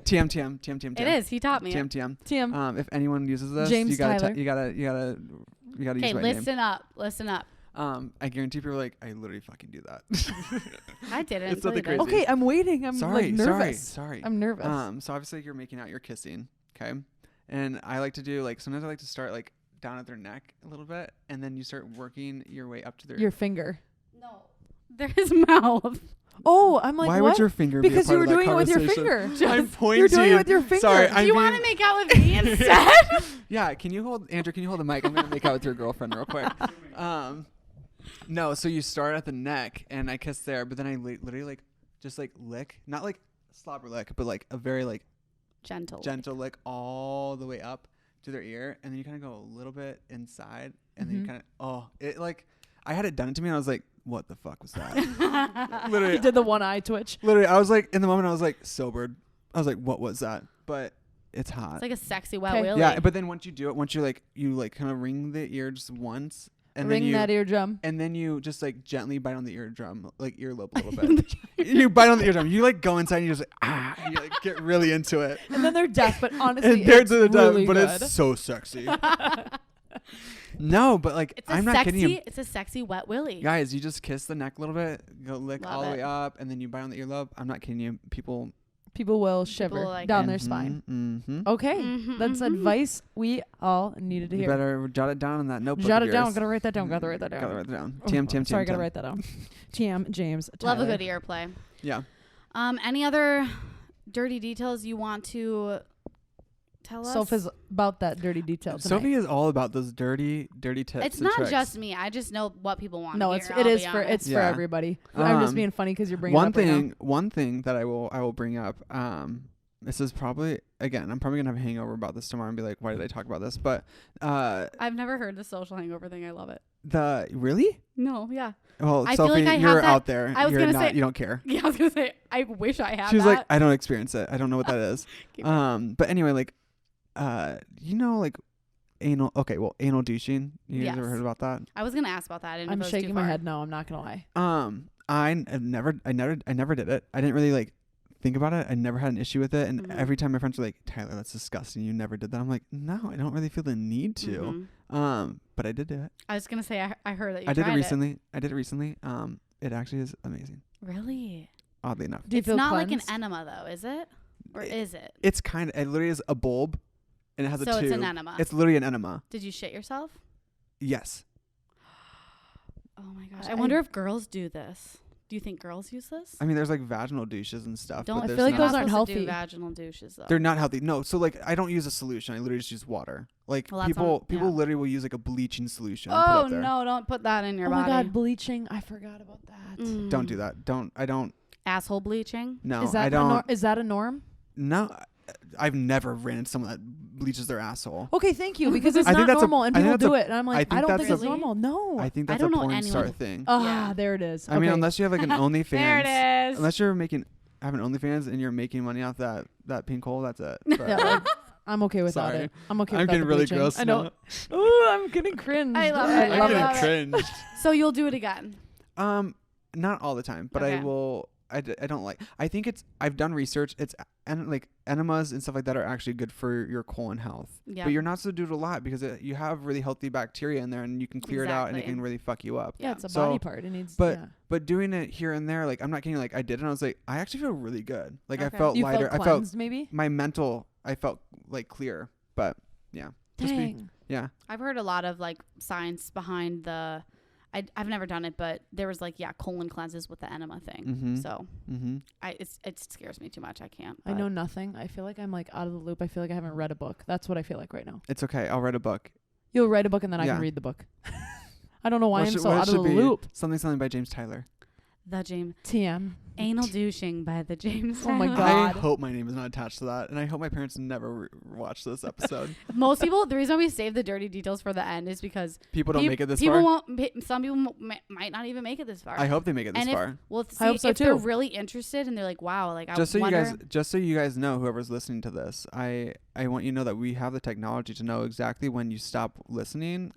TM. It is. He taught me. it. TM. TM. If anyone uses this, James you gotta Tyler. you gotta Okay, use my listen up. Listen up. name. I guarantee people are like, I literally fucking do that. I didn't. It's so nothing you did. crazy. Okay, I'm waiting. I'm sorry, like nervous. sorry. I'm nervous. So obviously you're making out, you're kissing, okay? And I like to do like sometimes I like to start like down at their neck a little bit, and then you start working your way up to their. Your finger. No. There's mouth. Oh, I'm like, Why what? would your finger Because be a you part were of that doing it with your conversation? finger. I'm pointing. You're doing it with your finger. Sorry, Do I'm you being, want to make out with me instead? Yeah, can you hold Andrew? Can you hold the mic? I'm gonna make out with your girlfriend real quick. No, so you start at the neck, and I kiss there, but then I literally like just like lick, not like slobber lick, but like a very like Gentle. gentle lick all the way up to their ear, and then you kind of go a little bit inside, and then you kind of it like I had it done to me, and I was like, what the fuck was that? Literally, You did the one eye twitch. literally, I was like in the moment, I was like sobered. I was like, what was that? But it's hot. It's like a sexy wet Okay. willy. Yeah, but then once you do it, once you like kind of ring the ear just once, and Ring then you that eardrum. and then you just like gently bite on the eardrum, like earlobe a little bit. You bite on the eardrum. You like go inside and you just like you like get really into it. And then they're deaf, but honestly, And they're it's to the death, really but good. it's so sexy. No, but like It's a I'm not sexy. kidding you. It's a sexy wet willy. Guys, you just kiss the neck a little bit, go lick Love all the it. way up, and then you bite on the earlobe. I'm not kidding you. People People will shiver will like down it. their spine. Mm-hmm. Okay, Mhm, that's mhm. advice we all needed to You hear. better jot it down in that notebook. Jot of it down. yours. Gotta write that down. Gotta write that down. Gotta write it down. Oh, TM. Sorry, gotta write that down. TM James. Love a Tyler. good ear play. Yeah. Any other dirty details you want to tell us? Soph is about that dirty detail tonight. Sophie is all about those dirty tips. It's and not tricks. just me. I just know what people want. No, to it's hear, it I'll is be for honest. it's for Yeah. everybody. I'm just being funny because you're bringing it up right now. One thing that I will bring up. This is probably again. I'm probably gonna have a hangover about this tomorrow and be like, why did I talk about this? But I've never heard the social hangover thing. I love it. Really? No, yeah. Well, I feel Sophie, like I have you're that- out there. I was you're gonna not. say- You don't care. Yeah, I was gonna say. I wish I had She's that. like, I don't experience it. I don't know what that is. Keep going. But anyway, like, like anal. Okay, well, anal douching. You guys Yes. ever heard about that? I was gonna ask about that. I didn't know I'm if it was too shaking my far. head. No, I'm not gonna lie. I never did it. I didn't really like think about it, I never had an issue with it. And Mhm. every time my friends are like, Tyler, that's disgusting. You never did that. I'm like, no, I don't really feel the need to. Mhm. But I did do it. I was gonna say I heard that you I did tried it recently. I did it recently. It actually is amazing. Really? Oddly enough. Do you It's feel not cleansed? like an enema though, is it? Or is it? It's kind of, it literally is a bulb and it has So a tube. it's an enema. It's literally an enema. Did you shit yourself? Yes. Oh my gosh. I wonder if girls do this. Do you think girls use this? I mean, there's like vaginal douches and stuff. Don't but I there's feel like not- those You're aren't not supposed to do healthy. vaginal douches though. They're not healthy. No. So like, I don't use a solution. I literally just use water. Like Well, that's people yeah. literally will use like a bleaching solution. and put Oh up there. no! Don't put that in your Oh body. my god, bleaching. I forgot about that. Don't do that. I don't. Asshole bleaching. No, Is that I don't. is that a norm? No, I've never ran into someone that bleaches their asshole. Okay, thank you, because it's I think not that's a- normal and I think people that's a- do it, and I'm like, think I don't that's think it's a- normal. No. I think I that's a don't know porn anyone star who- thing. Ah, there it is. I mean, Okay. unless you have like an OnlyFans. There it is. Unless you're having OnlyFans and you're making money off that pink hole, that's it. But Yeah, like, I'm okay without Sorry. it. I'm okay I'm without getting the really bleaching. gross I know. now. Ooh, I'm getting cringe. I love it. I love love it. cringed. So you'll do it again. Not all the time, but Okay. I will. I don't like. I think I've done research. It's like enemas and stuff like that are actually good for your colon health. Yeah. But you're not supposed to do it a lot because you have really healthy bacteria in there, and you can clear it out, and it Exactly. can really fuck you up. Yeah, it's a So- body part. It needs. but- yeah. But doing it here and there, like I'm not kidding. Like I did, and I was like, I actually feel really good. Like I Okay. felt You lighter. felt I felt cleansed, maybe. my mental. I felt like clear. But yeah, just be, Dang. yeah. I've heard a lot of like science behind the. I've never done it, but there was like colon cleanses with the enema thing. Mm-hmm. So Mm-hmm. it scares me too much. I can't. I but- know nothing. I feel like I'm like out of the loop. I feel like I haven't read a book. That's what I feel like right now. It's okay. I'll write a book. You'll write a book and then I Yeah. can read the book. I don't know why What I'm should- so what out of should the be? loop. Something by James Tyler. The James TM. anal douching by the James. Oh my Tyler. God. I hope my name is not attached to that, and I hope my parents never watch this episode. Most people, the reason we save the dirty details for the end is because People don't make it this people far. won't. Some people might not even make it this far. I hope they make it this and far. Well, I hope so if they're too. really interested and they're like, wow, like Just I so wonder. you guys know, whoever's listening to this, I want you to know that we have the technology to know exactly when you stop listening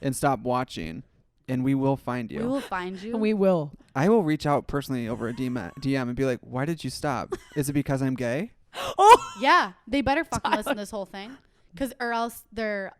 and stop watching, and we will find you. we will find you. And we will. I will reach out personally over a DM and be like, "Why did you stop? Is it because I'm gay?" Yeah, they better fucking listen to this whole thing, or else they're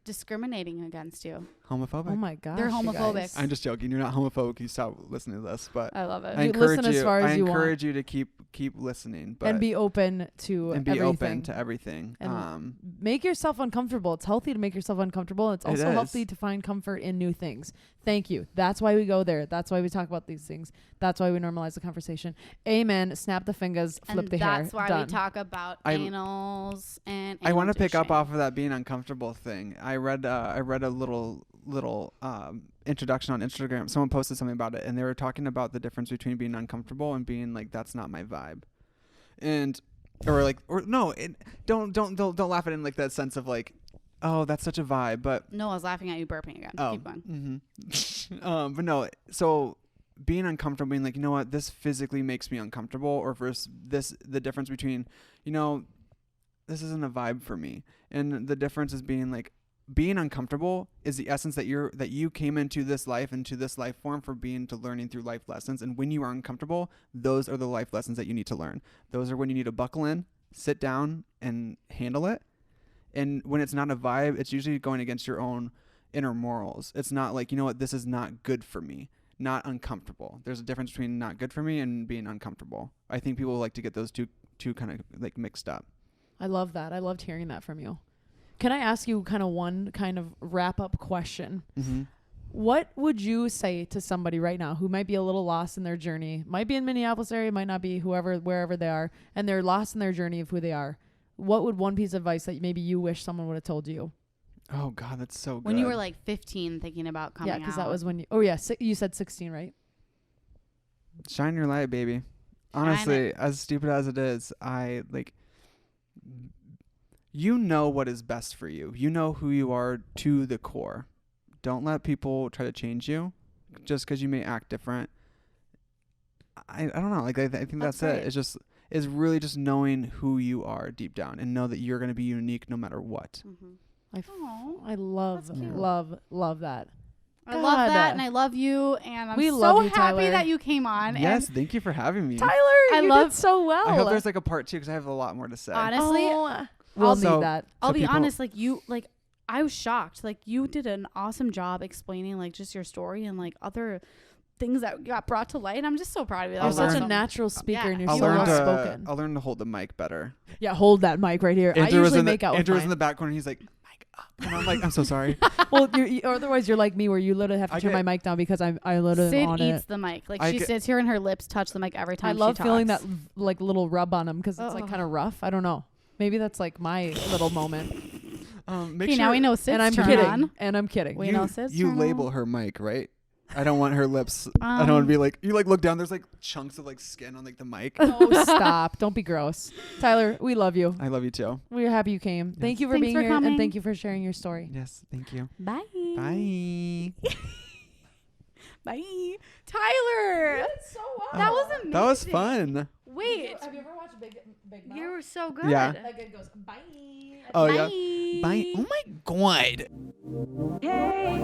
discriminating against you. Homophobic. Oh my gosh. They're you homophobic. guys. I'm just joking. You're not homophobic. You stop listening to this, but I love it. I You encourage listen as far as I you want. encourage you to keep listening, but And be open to and be everything. open to everything. And make yourself uncomfortable. It's healthy to make yourself uncomfortable. It's It also is. healthy to find comfort in new things. Thank you. That's why we go there. That's why we talk about these things. That's why we normalize the conversation. Amen. Snap the fingers. Flip and the hair. that's why Done. we talk about anals and. I want to pick up douching. off of that being uncomfortable thing. I read a little introduction on Instagram. Someone posted something about it, and they were talking about the difference between being uncomfortable and being like, that's not my vibe, don't laugh at it in like that sense of like, oh, that's such a vibe, but No, I was laughing at you burping again. Keep going. but no, so being uncomfortable, being like, you know what, this physically makes me uncomfortable, or versus the difference between, this isn't a vibe for me, and the difference is being like, being uncomfortable is the essence that you came into this life, into this life form for learning through life lessons. And when you are uncomfortable, those are the life lessons that you need to learn. Those are when you need to buckle in, sit down, and handle it. And when it's not a vibe, it's usually going against your own inner morals. It's not like, you know what, this is not good for me, not uncomfortable. There's a difference between not good for me and being uncomfortable. I think people like to get those two kind of like mixed up. I love that. I loved hearing that from you. Can I ask you kind of one kind of wrap up question? Mm-hmm. What would you say to somebody right now who might be a little lost in their journey, might be in Minneapolis area, might not be, wherever they are, and they're lost in their journey of who they are? What would one piece of advice that maybe you wish someone would have told you? Oh God, that's so good. When you were like 15 thinking about coming out. Yeah, because that was when you said 16, right? Shine your light, baby. Honestly, as stupid as it is, you know what is best for you. You know who you are to the core. Don't let people try to change you just because you may act different. I don't know. Like I think that's great. it. It's really just knowing who you are deep down, and know that you're going to be unique no matter what. Mm-hmm. I love that's cute. love that. I love that, and I love you, and I'm so happy Tyler. that you came on. Yes, and thank you for having me. Tyler, I you love- did so well. I hope there's like a part 2 because I have a lot more to say. honestly, we'll So- need that. I'll so be people- honest. Like you, like I was shocked. Like you did an awesome job explaining like just your story and like other things that got brought to light. I'm just so proud of you. That You're was such a awesome. natural speaker, and you're I'll so learn well to spoken. I'll learn to hold the mic better. Yeah, hold that mic right here. I Andrew was usually in make out with Andrew was in mine. the back corner. He's like, mic up, and I'm like, I'm so sorry. Well, otherwise you're like me, where you literally have to I turn get- my mic down because I literally Sid am on eats it. the mic. Like I she get- sits here and her lips touch the mic every time. I love she feeling that talks. like little rub on them because it's like Ugh. kind of rough. I don't know. Maybe that's like my little moment. Make Okay, sure now we know Sid's And I'm turn kidding. on. And I'm kidding. We know Sid's you turn label on. her mic, right? I don't want her lips. I don't want to be like you like look down. There's like chunks of like skin on like the mic. Oh, stop. Don't be gross. Tyler, we love you. I love you too. We're happy you came. Thank you for Thanks being for here coming. and thank you for sharing your story. Yes, thank you. Bye. Bye. Bye. Tyler. So That was amazing. That was fun. Wait. Have you ever watched Big Mouth? You were so good. Yeah. That guy goes, bye. Oh Bye. yeah. Bye. Oh my god. Yay.